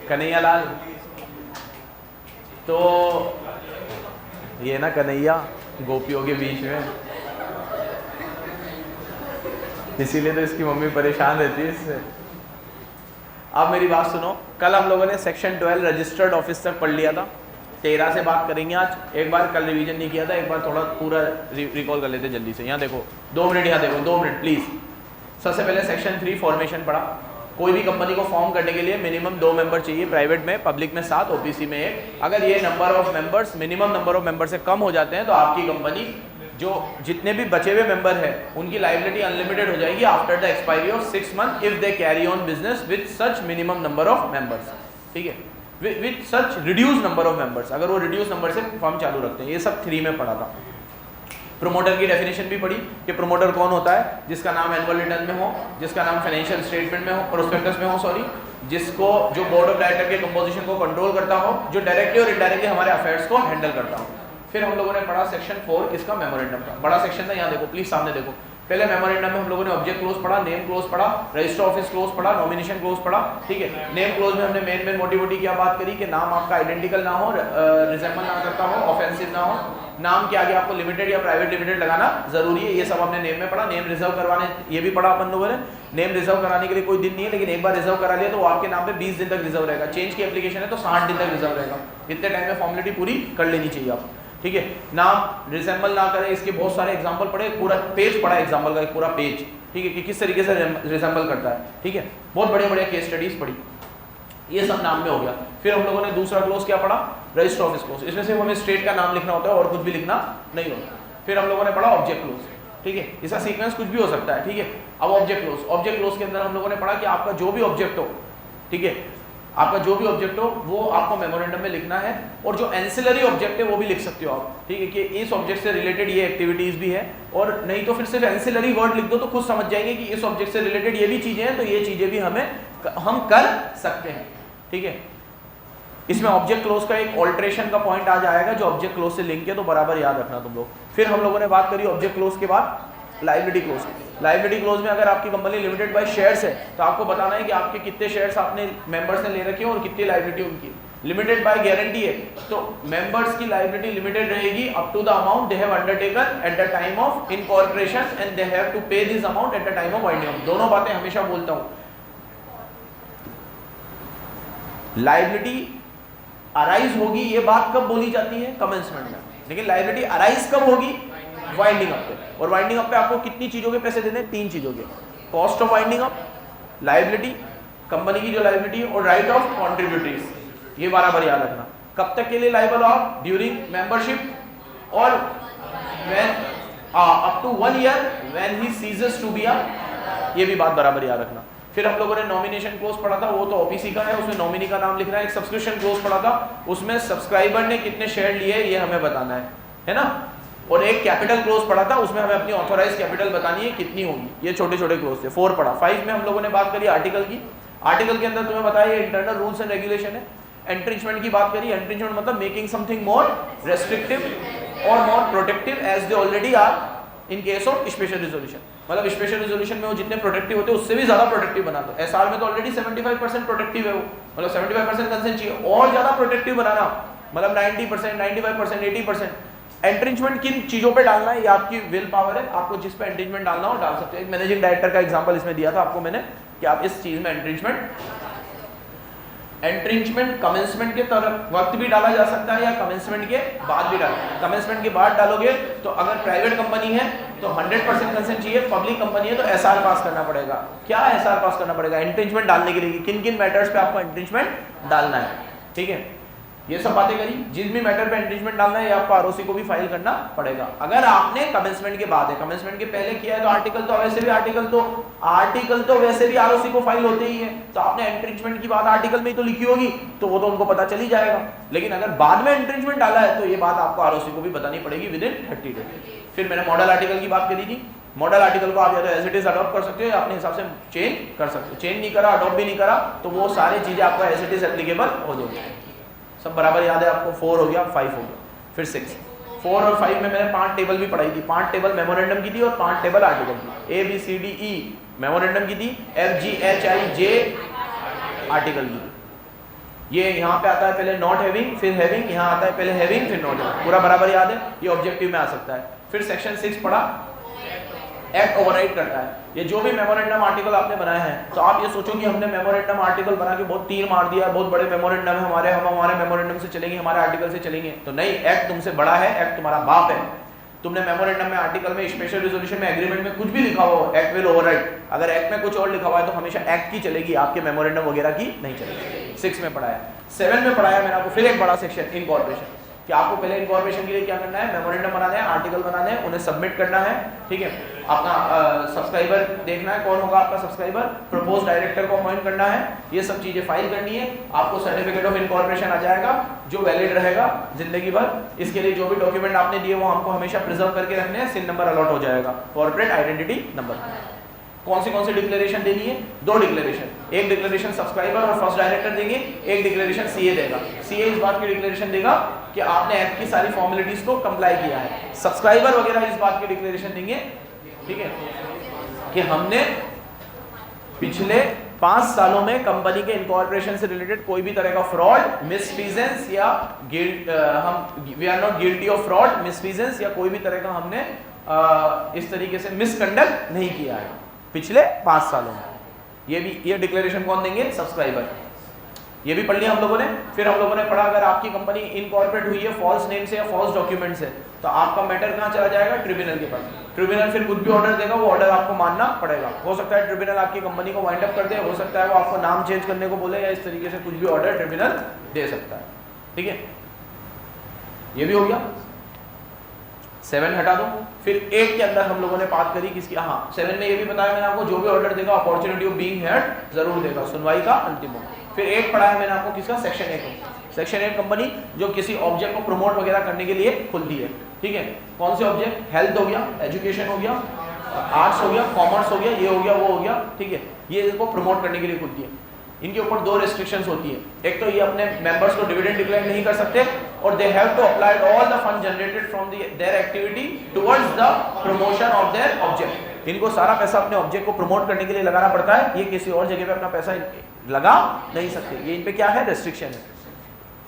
कन्हैया लाल, तो ये ना कन्हैया गोपियों के बीच में, इसीलिए तो इसकी मम्मी परेशान रहती है इससे। अब मेरी बात सुनो, कल हम लोगों ने सेक्शन 12 रजिस्टर्ड ऑफिस तक पढ़ लिया था, 13 से बात करेंगे आज। एक बार कल रिवीजन नहीं किया था, एक बार थोड़ा पूरा रिकॉल कर लेते जल्दी से। यहाँ देखो 2 मिनट, यहाँ देखो 2 मिनट प्लीज। सबसे पहले सेक्शन 3 फॉर्मेशन पढ़ा। कोई भी कंपनी को फॉर्म करने के लिए मिनिमम 2 मेंबर चाहिए, प्राइवेट में, पब्लिक में 7, ओपीसी में 1। अगर ये number of members, minimum number of member से कम हो जाते हैं तो आपकी कंपनी जो जितने भी बचे हुए मेंबर है उनकी लायबिलिटी अनलिमिटेड हो जाएगी after the expiry of 6 month if they carry on business with such minimum number of members. ठीक है, with such reduce number of members, अगर वो रिड्यूस नंबर से फर्म चालू रखते हैं। ये सब 3 में पढ़ा था। प्रोमोटर की डेफिनेशन भी पढ़ी कि प्रोमोटर कौन होता है, जिसका नाम एनुअल रिटर्न में हो, जिसका नाम फाइनेंशियल स्टेटमेंट में हो, प्रोस्पेक्टस में हो, सॉरी, जिसको जो बोर्ड ऑफ डायरेक्टर के कंपोजिशन को कंट्रोल करता हो, जो डायरेक्टली और इनडायरेक्टली हमारे अफेयर्स को हैंडल करता हो। फिर हम लोगों ने पढ़ा सेक्शन 4 किसका, मेमोरेंडम का। बड़ा सेक्शन था, यहाँ देखो प्लीज, सामने देखो। पहले मेमोरेंडम में हम लोगों ने ऑब्जेक्ट क्लोज पढ़ा, नेम क्लोज पढ़ा, रजिस्टर ऑफिस क्लोज पढ़ा, नॉमिनेशन क्लोज पढ़ा। ठीक है, नेम क्लोज में हमने मेन मोटी क्या बात करी कि नाम आपका आइडेंटिकल ना हो, रिजेंबल ना करता हो, ऑफेंसिव ना हो, नाम के आगे आपको लिमिटेड या प्राइवेट लिमिटेड लगाना जरूरी है। ये सब हमने नेम में पढ़ा। नेम रिजर्व करवाने, ये भी पढ़ा अपन लोगों ने। नेम रिजर्व कराने के लिए कोई दिन नहीं है, लेकिन एक बार रिजर्व करा लिया तो वो आपके नाम पे 20 दिन तक रिजर्व रहेगा। चेंज की एप्लीकेशन है तो 60 दिन तक रिजर्व रहेगा। इतने टाइम में फॉर्मेलिटी पूरी कर लेनी चाहिए आप। ठीक है, नाम रिजेंबल ना करे, इसके बहुत सारे एग्जांपल पढ़े, पूरा पेज पढ़ा एग्जांपल का, एक पूरा पेज। ठीक है, कि किस तरीके से रिजेंबल करता है। ठीक है, बहुत बढ़िया केस स्टडीज पढ़ी। ये सब नाम में हो गया। फिर हम लोगों ने दूसरा क्लोज क्या पढ़ा, रजिस्टर ऑफिस क्लोज। इसमें सिर्फ हमें स्टेट का नाम लिखना होता है और कुछ भी लिखना नहीं होता। फिर हम लोगों ने पढ़ा ऑब्जेक्ट क्लोज। ठीक है, इसका सीक्वेंस कुछ भी हो सकता है। ठीक है, अब ऑब्जेक्ट क्लोज के अंदर हम लोगों ने पढ़ा कि आपका जो भी ऑब्जेक्ट हो, ठीक है, आपका जो भी ऑब्जेक्ट हो वो आपको मेमोरेंडम में लिखना है, और जो एंसिलरी ऑब्जेक्ट है वो भी लिख सकते हो आप। ठीक है, कि इस ऑब्जेक्ट से रिलेटेड ये एक्टिविटीज भी है, और नहीं तो फिर सिर्फ एंसिलरी वर्ड लिख दो तो खुद समझ जाएंगे कि इस ऑब्जेक्ट से रिलेटेड ये भी चीजें हैं, तो ये चीजें भी हम कर सकते हैं। ठीक है, इसमें ऑब्जेक्ट क्लोज का एक ऑल्ट्रेशन का पॉइंट आ जाएगा जो ऑब्जेक्ट क्लोज से लिंक है, तो बराबर याद रखना तुम लोग। फिर हम लोगों ने बात करी ऑब्जेक्ट क्लोज के बाद लायबिलिटी क्लोज। लायबिलिटी क्लोज में अगर आपकी कंपनी लिमिटेड बाय शेयर्स है तो आपको बताना है कि आपके कितने शेयर्स आपने मेंबर्स ने ले रखे हैं और कितनी लायबिलिटी उनकी। लिमिटेड बाय गारंटी है तो मेंबर्स की लायबिलिटी लिमिटेड रहेगी up to the amount they have undertaken at the time of incorporation and they have to pay this amount at the time of winding up. दोनों बातें हमेशा बोलता हूं। Liability arise होगी, ये बात कब बोली जाती है, कमेंसमेंट में, लेकिन लायबिलिटी अराइज कब होगी, वाइंडिंग अप पे। और वाइंडिंग अप पे आपको कितनी चीजों के पैसे देने हैं, 3 चीजों के, cost of winding up, liability, company की जो लायबिलिटी है, और राइट ऑफ कॉन्ट्रीब्यूटरीज। ये बराबर याद रखना। कब तक के लिए लायबल आप, ड्यूरिंग मेंबरशिप और when up to 1 year when he ceases to be a, ये भी बात बराबर याद रखना। फिर हम लोगों ने नॉमिनेशन क्लोज पढ़ा था, वो तो ओपीसी का है, उसमें नॉमिनी का नाम लिखना है। एक सब्सक्रिप्शन क्लोज पढ़ा था, उसमें सब्सक्राइबर ने कितने शेयर लिए ये हमें बताना है ना। और एक कैपिटल क्लोज पढ़ा था, उसमें हमें अपनी ऑथोराइज कैपिटल बतानी है कितनी होगी। ये छोटे छोटे क्लोज थे। 4 पढ़ा। 5 में हम लोगों ने बात करी आर्टिकल की। आर्टिकल के अंदर तुम्हें बताया इंटरनल रूल्स एंड रेगुलेशन है। एंट्रिंचमेंट की बात करी। एंट्रिंचमेंट मतलब मेकिंग समथिंग मोर रेस्ट्रिक्टिव और more protective as they already are in case of special resolution. मतलब स्पेशल रिजोल्यूशन में वो जितने प्रोटेक्टिव होते हैं उससे भी ज्यादा प्रोटेक्टिव बना दो। एसआर में तो ऑलरेडी 75% प्रोटेक्टिव है वो, मतलब 75% कंसेंट चाहिए, और ज्यादा प्रोटेक्टिव बनाना मतलब 90%, 95%, 80%। एंट्रिंचमेंट किन चीजों पे डालना है ये आपकी विल पावर है, आपको जिस पे एंट्रिंचमेंट डालना हो डाल सकते हो। एक मैनेजिंग डायरेक्टर का एग्जांपल इसमें दिया था आपको मैंने कि आप इस चीज में एंट्रिंचमेंट कमेंसमेंट के वक्त भी डाला जा सकता है या कमेंसमेंट के बाद भी डाला। कमेंसमेंट के बाद डालोगे तो अगर प्राइवेट कंपनी है तो 100% कंसेंट चाहिए, पब्लिक कंपनी है तो एसआर पास करना पड़ेगा। क्या एसआर पास करना पड़ेगा एंट्रिंचमेंट डालने के लिए, किन किन मैटर्स पे आपको एंट्रिंचमेंट डालना है। ठीक है, ये सब बातें करी। जिस भी मैटर पे एंट्रिंचमेंट डालना है ये आपको आरओसी को भी फाइल करना पड़ेगा। अगर आपने कमेंसमेंट के बाद है, कमेंसमेंट के पहले किया है तो आर्टिकल तो वैसे भी आरओसी को फाइल होते ही है, तो आपने एंट्रिंचमेंट की बात आर्टिकल में ही तो लिखी होगी तो वो तो उनको पता चल ही जाएगा। लेकिन अगर बाद में एंट्रिंचमेंट डाला है तो ये बात आपको आरओसी को भी बतानी पड़ेगी विद इन 30 डेज। फिर मैंने मॉडल आर्टिकल की बात करी थी। मॉडल आर्टिकल को आप या तो एज इट इज अडॉप्ट कर सकते हो या अपने हिसाब से चेंज कर सकते हो। चेंज नहीं करा, अडॉप्ट भी नहीं करा तो वो सारी चीजें आपको एज इट इज एप्लीकेबल हो जाएगी। सब बराबर याद है आपको। 4 हो गया, 5 हो गया, फिर 6। 4 और 5 में मैंने 5 टेबल भी पढ़ाई थी। 5 टेबल मेमोरेंडम की थी और 5 टेबल आर्टिकल की। ABCDE मेमोरेंडम की थी, FGHIJ आर्टिकल की। ये यहाँ पे आता है पहले नॉट हैविंग, फिर हैविंग, यहाँ आता है पहले हैविंग फिर नॉट हैविंग, पूरा बराबर याद है, ये ऑब्जेक्टिव में आ सकता है। फिर सेक्शन 6 पढ़ा, एक्ट ओवरराइड करता है। ये जो भी मेमोरेंडम आर्टिकल आपने बनाए हैं, तो आप ये सोचो कि हमने मेमोरेंडम आर्टिकल बना के बहुत तीर मार दिया, बहुत बड़े मेमोरेंडम है हमारे, हम हमारे मेमोरेंडम से चलेंगे, हमारे आर्टिकल से चलेंगे, तो नहीं, एक्ट तुमसे बड़ा है, एक्ट तुम्हारा बाप है। तुमने मेमोरेंडम में, आर्टिकल में, स्पेशल रिजोल्यूशन में, एग्रीमेंट में कुछ भी लिखा हो, एक्ट विल ओवरराइड, अगर एक्ट में कुछ और लिखा हुआ है तो हमेशा एक्ट की चलेगी, आपके मेमोरेंडम वगैरह की नहीं चलेगी। 6 में पढ़ाया। 7 में पढ़ाया मैंने आपको फिर एक बड़ा सेक्शन, इनकॉर्पोरेशन, कि आपको पहले इनकॉर्पोरेशन के लिए क्या करना है, मेमोरेंडम बनाना है, आर्टिकल बनाने हैं, उन्हें सबमिट करना है, ठीक है। अपना सब्सक्राइबर देखना है, कौन होगा आपका सब्सक्राइबर, प्रपोज डायरेक्टर को अपॉइंट करना है, ये सब चीजें फाइल करनी है। आपको सर्टिफिकेट ऑफ इनकॉर्पोरेशन आ जाएगा जो वैलिड रहेगा जिंदगी भर। इसके लिए जो भी डॉक्यूमेंट आपने दिए वो हमको हमेशा प्रिजर्व करके रखने हैं, सिन नंबर अलॉट हो जाएगा, कॉर्पोरेट आइडेंटिटी नंबर। कौन सी डिक्लेरेशन देनी है, 2 डिक्लेरेशन, एक डिक्लेरेशन सब्सक्राइबर और फर्स्ट डायरेक्टर देंगे, एक डिक्लेरेशन सीए देगा। सीए इस बात की डिक्लेरेशन देगा कि आपने एक्ट की सारी फॉर्मेलिटीज को कंप्लाई किया है, सब्सक्राइबर वगैरह इस बात की डिक्लेरेशन देंगे, ठीक है, कि हमने पिछले 5 सालों में कंपनी के इनकॉर्पोरेशन से रिलेटेड कोई भी तरह का फ्रॉड, मिसफीजेंस या we are not guilty of fraud, misfeasance या कोई भी तरह का हमने इस तरीके से मिसकंडक्ट नहीं किया है पिछले 5 सालों में। ये डिक्लेरेशन कौन देंगे, सब्सक्राइबर। ये भी पढ़ लिया हम लोगों ने। फिर हम लोगों ने पढ़ा अगर आपकी कंपनी इनकॉर्पोरेट हुई है फॉल्स नेम से या फॉल्स डॉक्यूमेंट से, तो आपका मैटर कहाँ चला जाएगा, ट्रिब्यूनल के पास। ट्रिब्यूनल फिर कुछ भी ऑर्डर देगा, वो ऑर्डर आपको मानना पड़ेगा। हो सकता है ट्रिब्यूनल आपकी कंपनी को वाइंड अप कर दे, हो सकता है वो आपको नाम चेंज करने को बोले, या इस तरीके से कुछ भी ऑर्डर ट्रिब्यूनल दे सकता है, ठीक है। ये भी हो गया, 7 हटा दो। फिर 8 के अंदर हम लोगों ने बात करी किसकी, हाँ 7 में ये भी बताया मैंने आपको, जो भी ऑर्डर देगा अपॉर्चुनिटी ऑफ बीइंग हर्ड जरूर देगा, सुनवाई का अंतिम। फिर 8 पढ़ाया मैंने आपको किसका, सेक्शन 8। सेक्शन 8 कंपनी जो किसी ऑब्जेक्ट को प्रमोट वगैरह करने के लिए खुलती है, ठीक है। कौन से ऑब्जेक्ट, हेल्थ हो गया, एजुकेशन हो गया, आर्ट्स हो गया, कॉमर्स हो गया, ये हो गया, वो हो गया, ठीक है। ये इसको प्रमोट करने के लिए खुलती है। इनके ऊपर 2 रेस्ट्रिक्शंस होती है, एक तो ये अपने मेंबर्स को डिविडेंड डिक्लेयर नहीं कर सकते, और they have to apply all the fund generated from their activity towards the promotion of their object. इनको सारा पैसा अपने ऑब्जेक्ट को प्रमोट करने के लिए लगाना पड़ता है, ये किसी और जगह पे अपना पैसा लगा नहीं सकते, ये इन पे क्या है, रेस्ट्रिक्शन है।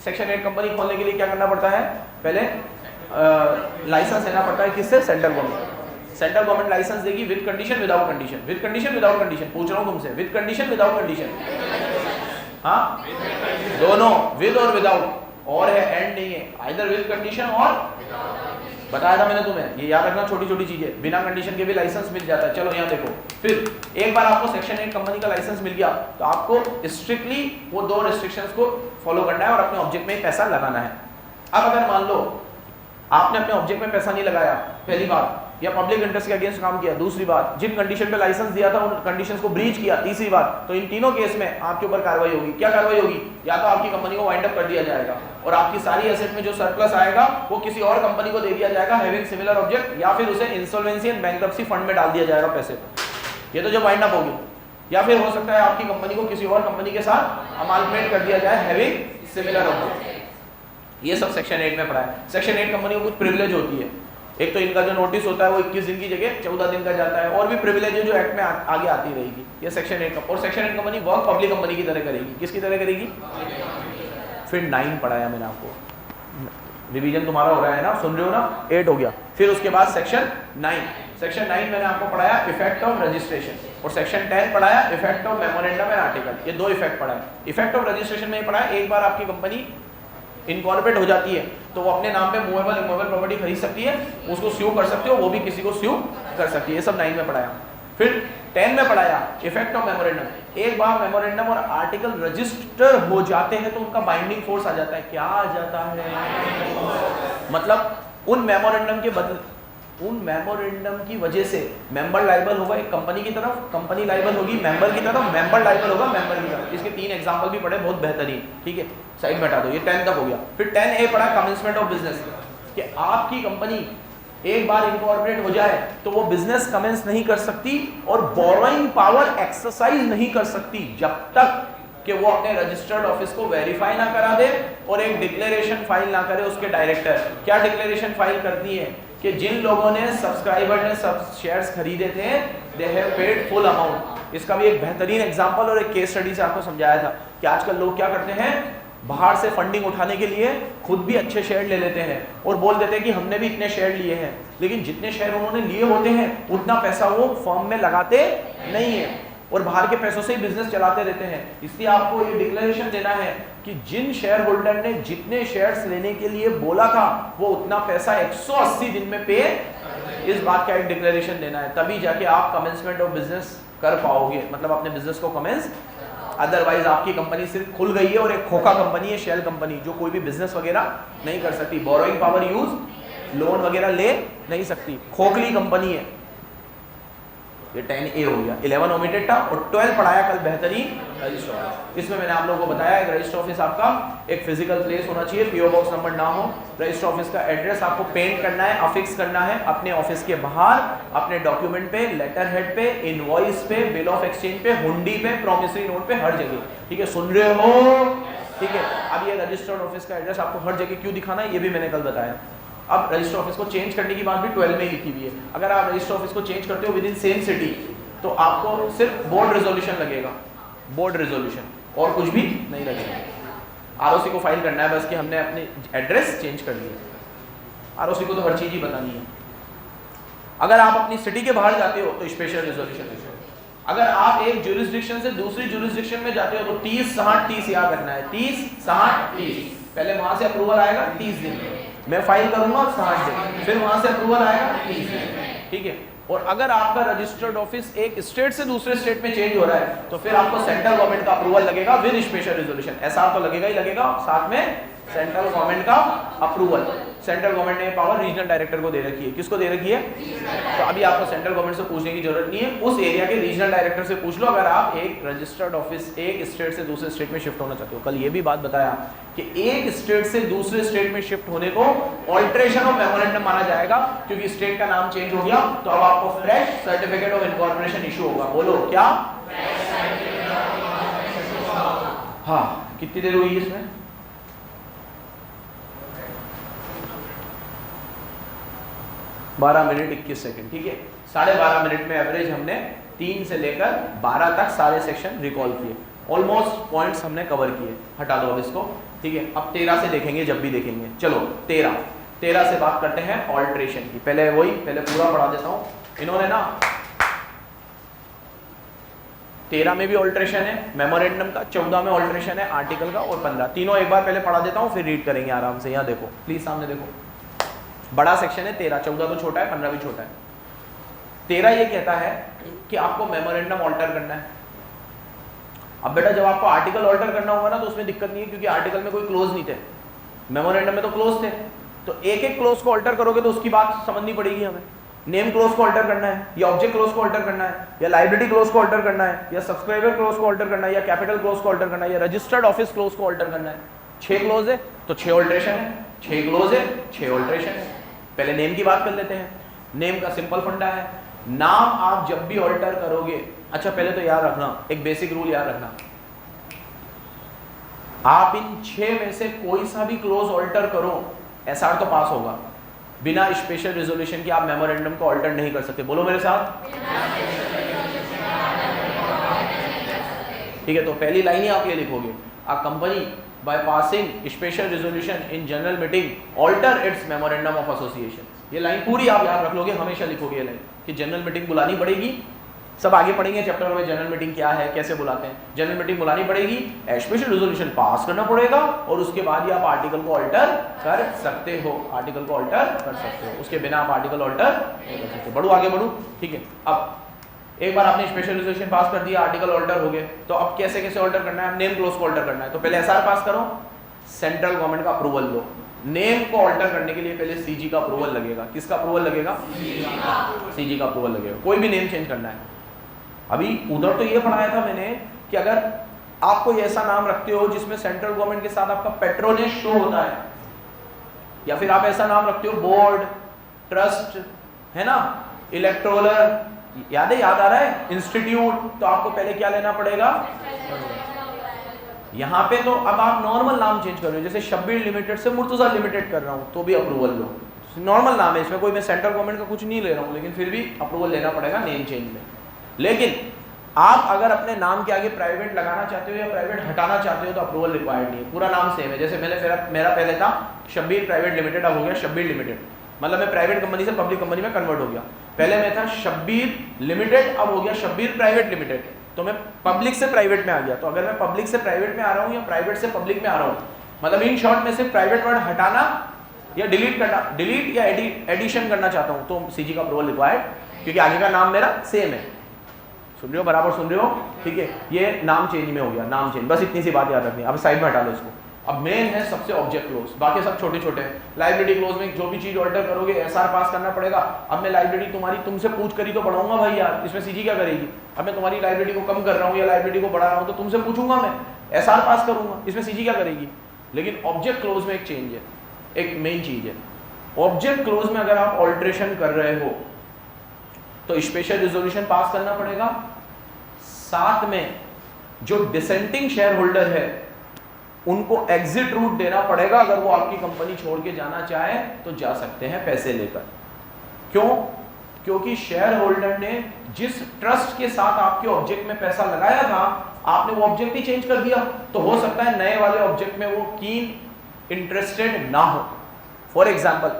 सेक्शन 8 कंपनी खोलने के लिए क्या करना पड़ता है, पहले लाइसेंस लेना पड़ता है, किससे, central government. Central government license देगी with condition without condition, with condition without condition, पूछ रहा हूँ तुमसे, विद कंडीशन विदाउट कंडीशन, हाँ दोनों, विद और विदाउट, और है एंड नहीं है, आइदर विद कंडीशन और, बताया था मैंने तुम्हें, ये याद रखना, छोटी छोटी चीजें, बिना कंडीशन के भी लाइसेंस मिल जाता है। चलो यहाँ देखो, फिर एक बार आपको सेक्शन 8 कंपनी का लाइसेंस मिल गया, तो आपको स्ट्रिक्टली वो 2 रेस्ट्रिक्शंस को फॉलो करना है और अपने ऑब्जेक्ट में पैसा लगाना है। अब अगर मान लो आपने अपने ऑब्जेक्ट में पैसा नहीं लगाया, पहली बात, या पब्लिक इंटरेस्ट के अगेंस्ट काम किया, दूसरी बात, जिन कंडीशन पे लाइसेंस दिया था उन कंडीशंस को ब्रीच किया, तीसरी बात, तो इन तीनों केस में आपके ऊपर कार्रवाई होगी। क्या कार्रवाई होगी, या तो आपकी कंपनी को वाइंड अप कर दिया जाएगा और आपकी सारी एसेट में जो सरप्लस आएगा वो किसी और कंपनी को दे दिया जाएगा हैविंग सिमिलर ऑब्जेक्ट, या फिर उसे इंसॉल्वेंसी एंड बैंक्रप्सी फंड में डाल दिया जाएगा पैसे। ये तो जो वाइंड अप होगी, या फिर हो सकता है आपकी कंपनी को किसी और कंपनी के साथ अमालगमेट कर दिया जाए हैविंग सिमिलर ऑब्जेक्ट। ये सब सेक्शन 8 में पढ़ा है। सेक्शन 8 कंपनी को कुछ प्रिविलेज होती है, एक तो इनका जो नोटिस होता है वो 21 दिन की जगह 14 दिन का जाता है, और भी प्रिविलेज है जो एक्ट में आगे आती रहेगी। ये सेक्शन 8 और section 8 company work public company की तरह करेगी। किसकी तरह करेगी? फिर 9 पढ़ाया मैंने आपको, रिवीजन तुम्हारा हो रहा है ना, सुन रहे हो ना, 8 हो गया। फिर उसके बाद सेक्शन 9, सेक्शन 9 मैंने आपको पढ़ाया इफेक्ट ऑफ रजिस्ट्रेशन, और सेक्शन 10 पढ़ाया effect of memorandum and article. ये 2 इफेक्ट पढ़ाया। इफेक्ट ऑफ रजिस्ट्रेशन में पढ़ाया, एक बार आपकी कंपनी इनकॉर्पोरेट हो जाती है तो वो अपने नाम पे मूवेबल इमूवेबल प्रॉपर्टी खरीद सकती है, उसको स्यू कर सकती हो, वो भी किसी को स्यू कर सकती है। ये सब 9 में पढ़ाया। फिर 10 में पढ़ाया इफेक्ट ऑफ मेमोरेंडम। एक बार मेमोरेंडम और आर्टिकल रजिस्टर हो जाते हैं तो उनका बाइंडिंग फोर्स आ जाता है। क्या आ जाता है? मतलब उन मेमोरेंडम के बदले, उन मेमोरेंडम की वजह से मेंबर लाइबल होगा एक कंपनी की तरफ, कंपनी लाइबल होगी मेंबर की तरफ, मेंबर लाइबल होगा मेंबर की तरफ। इसके 3 एग्जांपल भी पढ़े, बहुत बेहतरीन। ठीक है, साइड में हटा दो। ये 10 तक हो गया। फिर 10A पढ़ा कमेंसमेंट ऑफ बिजनेस, कि आपकी कंपनी एक बार इनकॉर्पोरेट हो जाए तो वो बिजनेस कमेंस नहीं कर सकती और बोरोइंग पावर एक्सरसाइज नहीं कर सकती जब तक कि वो अपने रजिस्टर्ड ऑफिस को वेरीफाई ना करा दे और एक डिक्लेरेशन फाइल ना करे उसके डायरेक्टर। क्या डिक्लेरेशन फाइल करती है कि जिन लोगों ने, सब्सक्राइबर ने सब शेयर्स खरीदे थे, they have paid full amount. इसका भी एक बेहतरीन एग्जांपल और एक केस स्टडी से आपको समझाया था। कि आजकल लोग क्या करते हैं, बाहर से फंडिंग उठाने के लिए खुद भी अच्छे शेयर ले लेते हैं और बोल देते हैं कि हमने भी इतने शेयर लिए हैं, लेकिन जितने शेयर उन्होंने लिए होते हैं उतना पैसा वो फर्म में लगाते नहीं है और बाहर के पैसों से ही बिजनेस चलाते रहते हैं। इसलिए आपको ये डिक्लेरेशन देना है कि जिन शेयर होल्डर ने जितने शेयर्स लेने के लिए बोला था वो उतना पैसा 180 दिन में पे, इस बात का एक डिक्लेरेशन देना है, तभी जाके आप कमेंसमेंट ऑफ बिजनेस कर पाओगे, मतलब अपने बिजनेस को कमेंस। अदरवाइज आपकी कंपनी सिर्फ खुल गई है और एक खोखा कंपनी है, शेल कंपनी, जो कोई भी बिजनेस वगैरह नहीं कर सकती, बोरोइंग पावर यूज, लोन वगैरह ले नहीं सकती, खोखली कंपनी है। ये 10A हो गया, 11 ओमिटेड था और 12 पढ़ाया कल बेहतरीन रजिस्टर ऑफिस। इसमें मैंने आप लोगों को बताया एक रजिस्टर ऑफिस आपका एक फिजिकल प्लेस होना चाहिए, पीओ बॉक्स नंबर ना हो, रजिस्टर ऑफिस का एड्रेस आपको पेंट करना है, अफिक्स करना है अपने ऑफिस के बाहर, अपने डॉक्यूमेंट पे, लेटर हेड पे, इनवॉइस पे, बिल ऑफ एक्सचेंज पे, हुंडी पे, प्रॉमिसरी नोट पे, हर जगह, ठीक है, सुन रहे हो, ठीक है। अब ये रजिस्टर्ड ऑफिस का एड्रेस आपको हर जगह क्यों दिखाना है ये भी मैंने कल बताया। अब रजिस्टर ऑफिस को चेंज करने की बात भी 12 में लिखी हुई है, अगर आप रजिस्टर ऑफिस को चेंज करते हो विद इन सेम सिटी तो आपको सिर्फ बोर्ड रेजोल्यूशन लगेगा, बोर्ड रेजोल्यूशन, और कुछ भी नहीं लगेगा। आरओसी को फाइल करना है बस कि हमने अपने एड्रेस चेंज कर दिया, आरओसी को तो हर चीज ही बतानी है। अगर आप अपनी सिटी के बाहर जाते हो तो स्पेशल रेजोल्यूशन, अगर आप एक ज्यूरिसडिक्शन से दूसरी ज्यूरिसडिक्शन में जाते हो तो 30-60-30 याद रखना है, 30-60-30, पहले वहां से अप्रूवल आएगा 30 दिन, मैं फाइल करूंगा 60 दिन, फिर वहां से अप्रूवल आएगा 30 दिन, ठीक है। और अगर आपका रजिस्टर्ड ऑफिस एक स्टेट से दूसरे स्टेट में चेंज हो रहा है तो फिर आपको सेंट्रल गवर्नमेंट का अप्रूवल लगेगा विद स्पेशल रेजोल्यूशन, एसआर तो लगेगा ही लगेगा, साथ में सेंट्रल गवर्नमेंट का अप्रूवल। सेंट्रल गवर्नमेंट ने पावर रीजनल डायरेक्टर को दे रखी है, किसको दे रखी है, तो अभी आपको सेंट्रल गवर्नमेंट से पूछने की जरूरत नहीं है, उस एरिया के रीजनल डायरेक्टर से पूछ लो अगर आप एक रजिस्टर्ड ऑफिस एक स्टेट से दूसरे स्टेट में शिफ्ट होना चाहते हो। कल ये भी बात बताया कि एक स्टेट से दूसरे स्टेट में शिफ्ट होने को ऑल्टरेशन ऑफ मेमोरेंडम माना जाएगा, क्योंकि स्टेट का नाम चेंज हो गया तो अब आपको fresh certificate of incorporation issue होगा। बोलो क्या, हाँ कितनी देर हुई इसमें, 12 मिनट 21 सेकंड, ठीक है। 12.5 मिनट में एवरेज हमने 3 से लेकर 12 तक सारे सेक्शन रिकॉल किए, ऑलमोस्ट पॉइंट्स हमने कवर किए। हटा दो अब इसको, ठीक है। अब 13 से देखेंगे जब भी देखेंगे। चलो 13 से बात करते हैं ऑल्ट्रेशन की। पहले पूरा पढ़ा देता हूँ। इन्होंने ना 13 में भी ऑल्ट्रेशन है मेमोरेंडम का, 14 में ऑल्ट्रेशन है आर्टिकल का, और 15, तीनों एक बार पहले पढ़ा देता हूँ फिर रीड करेंगे आराम से। यहाँ देखो प्लीज, सामने देखो, बड़ा सेक्शन है 13, 14 तो छोटा है, 15 भी छोटा है। 13 ये कहता है कि आपको मेमोरेंडम ऑल्टर करना है। अब बेटा जब आपको आर्टिकल ऑल्टर करना होगा ना तो उसमें दिक्कत नहीं है, क्योंकि आर्टिकल में कोई क्लोज नहीं थे, मेमोरेंडम में तो क्लोज थे, तो एक एक क्लोज को ऑल्टर करोगे तो उसकी बात समझनी पड़ेगी हमें। नेम क्लोज को ऑल्टर करना है, या ऑब्जेक्ट क्लोज को ऑल्टर करना है, या लाइबिलिटी क्लोज को ऑल्टर करना है, या सब्सक्राइबर क्लोज को ऑल्टर करना है, या कैपिटल क्लोज को ऑल्टर करना है, या रजिस्टर्ड ऑफिस क्लोज को ऑल्टर करना है। 6 क्लोज है तो 6 ऑल्ट्रेशन है, 6 क्लोज है 6 ऑल्ट्रेशन है। पहले नेम की बात कर लेते हैं। नेम का सिंपल फंडा है, नाम आप जब भी ऑल्टर करोगे, अच्छा पहले तो याद रखना, एक बेसिक रूल याद रखना, आप इन 6 में से कोई सा भी क्लोज ऑल्टर करो एसआर तो पास होगा, बिना स्पेशल रेजोल्यूशन के आप मेमोरेंडम को ऑल्टर नहीं कर सकते। बोलो मेरे साथ, ठीक है। तो पहली लाइन ही आप ये लिखोगे, a company by passing special resolution in general meeting alter its memorandum of association। ये लाइन पूरी आप याद रख लोगे, हमेशा लिखोगे ये लाइन कि जनरल मीटिंग बुलानी पड़ेगी। सब आगे पढ़ेंगे चैप्टर में, जनरल मीटिंग क्या है, कैसे बुलाते हैं। जनरल मीटिंग बुलानी पड़ेगी, स्पेशल रेजोल्यूशन पास करना पड़ेगा, और उसके बाद ही आप आर्टिकल को ऑल्टर कर सकते हो, आर्टिकल को ऑल्टर कर सकते हो, उसके बिना आप आर्टिकल ऑल्टर नहीं कर सकते। बढ़ू आगे बढ़ू, ठीक है। अब एक बार आपने स्पेशल रेजोल्यूशन पास कर दिया, आर्टिकल ऑल्टर हो गए, तो अब कैसे कैसे ऑल्टर करना है, नेम क्लोज को ऑल्टर करना है। तो पहले एसआर पास करो, सेंट्रल गवर्नमेंट का अप्रूवल लो। नेम को ऑल्टर करने के लिए पहले सीजी का अप्रूवल लगेगा। किसका अप्रूवल लगेगा, सीजी का अप्रूवल लगेगा। कोई भी नेम चेंज करना है। अभी उधर तो ये पढ़ाया था मैंने कि अगर आप कोई ऐसा नाम रखते हो जिसमें सेंट्रल गवर्नमेंट के साथ आपका पेट्रोनेज शो होता है, या फिर आप ऐसा नाम रखते हो बोर्ड, ट्रस्ट, है ना, इलेक्टोरल, याद आ रहा है, इंस्टीट्यूट, तो आपको पहले क्या लेना पड़ेगा। यहाँ पे तो अब आप नॉर्मल नाम चेंज कर रहे हो, जैसे शब्बीर लिमिटेड से मुर्तजा लिमिटेड कर रहा हूँ तो भी अप्रूवल लो, नॉर्मल नाम है, इसमें कोई मैं सेंट्रल गवर्नमेंट का कुछ नहीं ले रहा हूँ, लेकिन फिर भी अप्रूवल लेना पड़ेगा नेम चेंज में। लेकिन आप अगर अपने नाम के आगे प्राइवेट लगाना चाहते हो या प्राइवेट हटाना चाहते हो तो अप्रूवल रिक्वायर्ड नहीं है, पूरा नाम सेम है। जैसे मेरा पहले था शब्बीर प्राइवेट लिमिटेड, अब हो गया शब्बीर लिमिटेड, मतलब मैं प्राइवेट कंपनी से पब्लिक कंपनी में कन्वर्ट हो गया। पहले मैं था शब्बीर लिमिटेड, अब हो गया शब्बीर प्राइवेट लिमिटेड, तो मैं पब्लिक से प्राइवेट में आ गया। तो अगर मैं पब्लिक से प्राइवेट में आ रहा हूँ या प्राइवेट से पब्लिक में आ रहा हूँ, मतलब इन शॉर्ट में से प्राइवेट वर्ड हटाना या डिलीट करना, डिलीट या एडिशन करना चाहता हूँ तो सीजी का अप्रूवल रिक्वायर्ड, क्योंकि आगे का नाम मेरा सेम है। सुन रहे हो, बराबर सुन रहे हो, ठीक है। ये नाम चेंज में हो गया, नाम चेंज, बस इतनी सी बात याद रखनी है। अब साइड में हटा लो इसको। अब मेन है सबसे ऑब्जेक्ट क्लोज, बाकी सब छोटे छोटे हैं। लाइब्रेरी क्लोज में जो भी चीज ऑल्टर करोगे एसआर पास करना पड़ेगा। अब मैं लाइब्रेरी तुम्हारी तुमसे पूछ करी तो बढ़ाऊंगा भाई यार, इसमें सीजी क्या करेगी। अब मैं तुम्हारी लाइब्रेरी को कम कर रहा हूँ या लाइब्रेरी को बढ़ा रहा हूँ तो तुमसे पूछूंगा, मैं एसआर पास करूंगा, इसमें सीजी क्या करेगी। लेकिन ऑब्जेक्ट क्लोज में एक चेंज है, एक मेन चीज है। ऑब्जेक्ट क्लोज में अगर आप ऑल्ट्रेशन कर रहे हो तो स्पेशल रिजोल्यूशन पास करना पड़ेगा, साथ में जो डिसेंटिंग शेयर होल्डर है उनको एग्जिट रूट देना पड़ेगा। अगर वो आपकी कंपनी छोड़ के जाना चाहे तो जा सकते हैं पैसे लेकर। क्यों? क्योंकि शेयर होल्डर ने जिस ट्रस्ट के साथ आपके ऑब्जेक्ट में पैसा लगाया था, आपने वो ऑब्जेक्ट ही चेंज कर दिया, तो हो सकता है नए वाले ऑब्जेक्ट में वो कीन इंटरेस्टेड ना हो। फॉर एग्जाम्पल,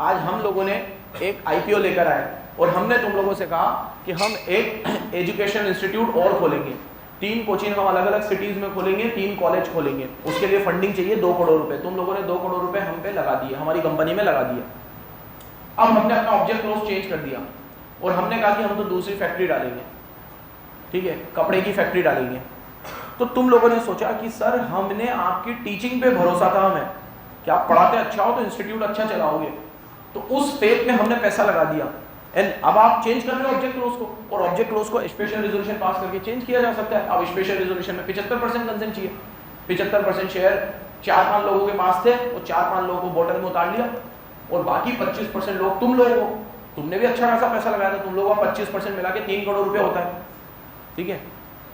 आज हम लोगों ने एक आईपीओ लेकर आए और हमने तुम लोगों से कहा कि हम एक एजुकेशन इंस्टीट्यूट और खोलेंगे, 3 कोचिंग हम अलग अलग सिटीज में खोलेंगे, 3 कॉलेज खोलेंगे, उसके लिए फंडिंग चाहिए 2 करोड़ रुपए। तुम लोगों ने 2 करोड़ रुपए हम पे लगा दिए, हमारी कंपनी में लगा दिया। अब हमने अपना ऑब्जेक्ट क्लोज चेंज कर दिया और हमने कहा कि हम तो दूसरी फैक्ट्री डालेंगे, ठीक है, कपड़े की फैक्ट्री डालेंगे। तो तुम लोगों ने सोचा कि सर हमने आपकी टीचिंग पे भरोसा था हमें कि आप पढ़ाते अच्छा हो तो इंस्टीट्यूट अच्छा चलाओगे, तो उस फेथ में हमने पैसा लगा दिया। एंड अब आप चेंज कर रहे हो ऑब्जेक्ट क्लोज को, और ऑब्जेक्ट क्लोज को स्पेशल रिजोल्यूशन पास करके चेंज किया जा सकता है। अब स्पेशल रिजोल्यूशन में 75% कंसेंट चाहिए। 75% शेयर 4-5 लोगों के पास थे, और 4-5 लोगों को बोतल में उतार लिया, और बाकी 25% लोग तुम लोगों को, तुमने भी अच्छा खासा पैसा लगाया था, तुम लोगों का 25% मिला के 3 करोड़ रुपए होता है, ठीक है।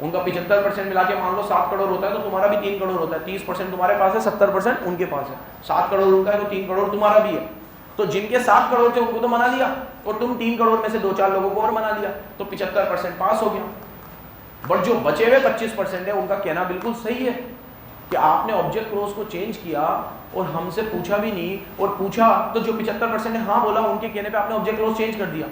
उनका 75% मिला के मान लो 7 करोड़ होता है, तो तुम्हारा भी 3 करोड़ होता है। 30% तुम्हारे पास है, 70% उनके पास है। 7 करोड़ उनका है तो 3 करोड़ तुम्हारा भी है। तो जिनके 7 करोड़ थे उनको तो मना लिया, और तुम 3 करोड़ में से 2-4 लोगों को और मना लिया, तो 75% पास हो गया। बट जो बचे हुए 25% है, उनका कहना बिल्कुल सही है कि आपने ऑब्जेक्ट क्लोज को चेंज किया और हमसे पूछा भी नहीं, और पूछा तो जो 75% ने हाँ बोला, उनके कहने पे आपने ऑब्जेक्ट क्लोज चेंज कर दिया।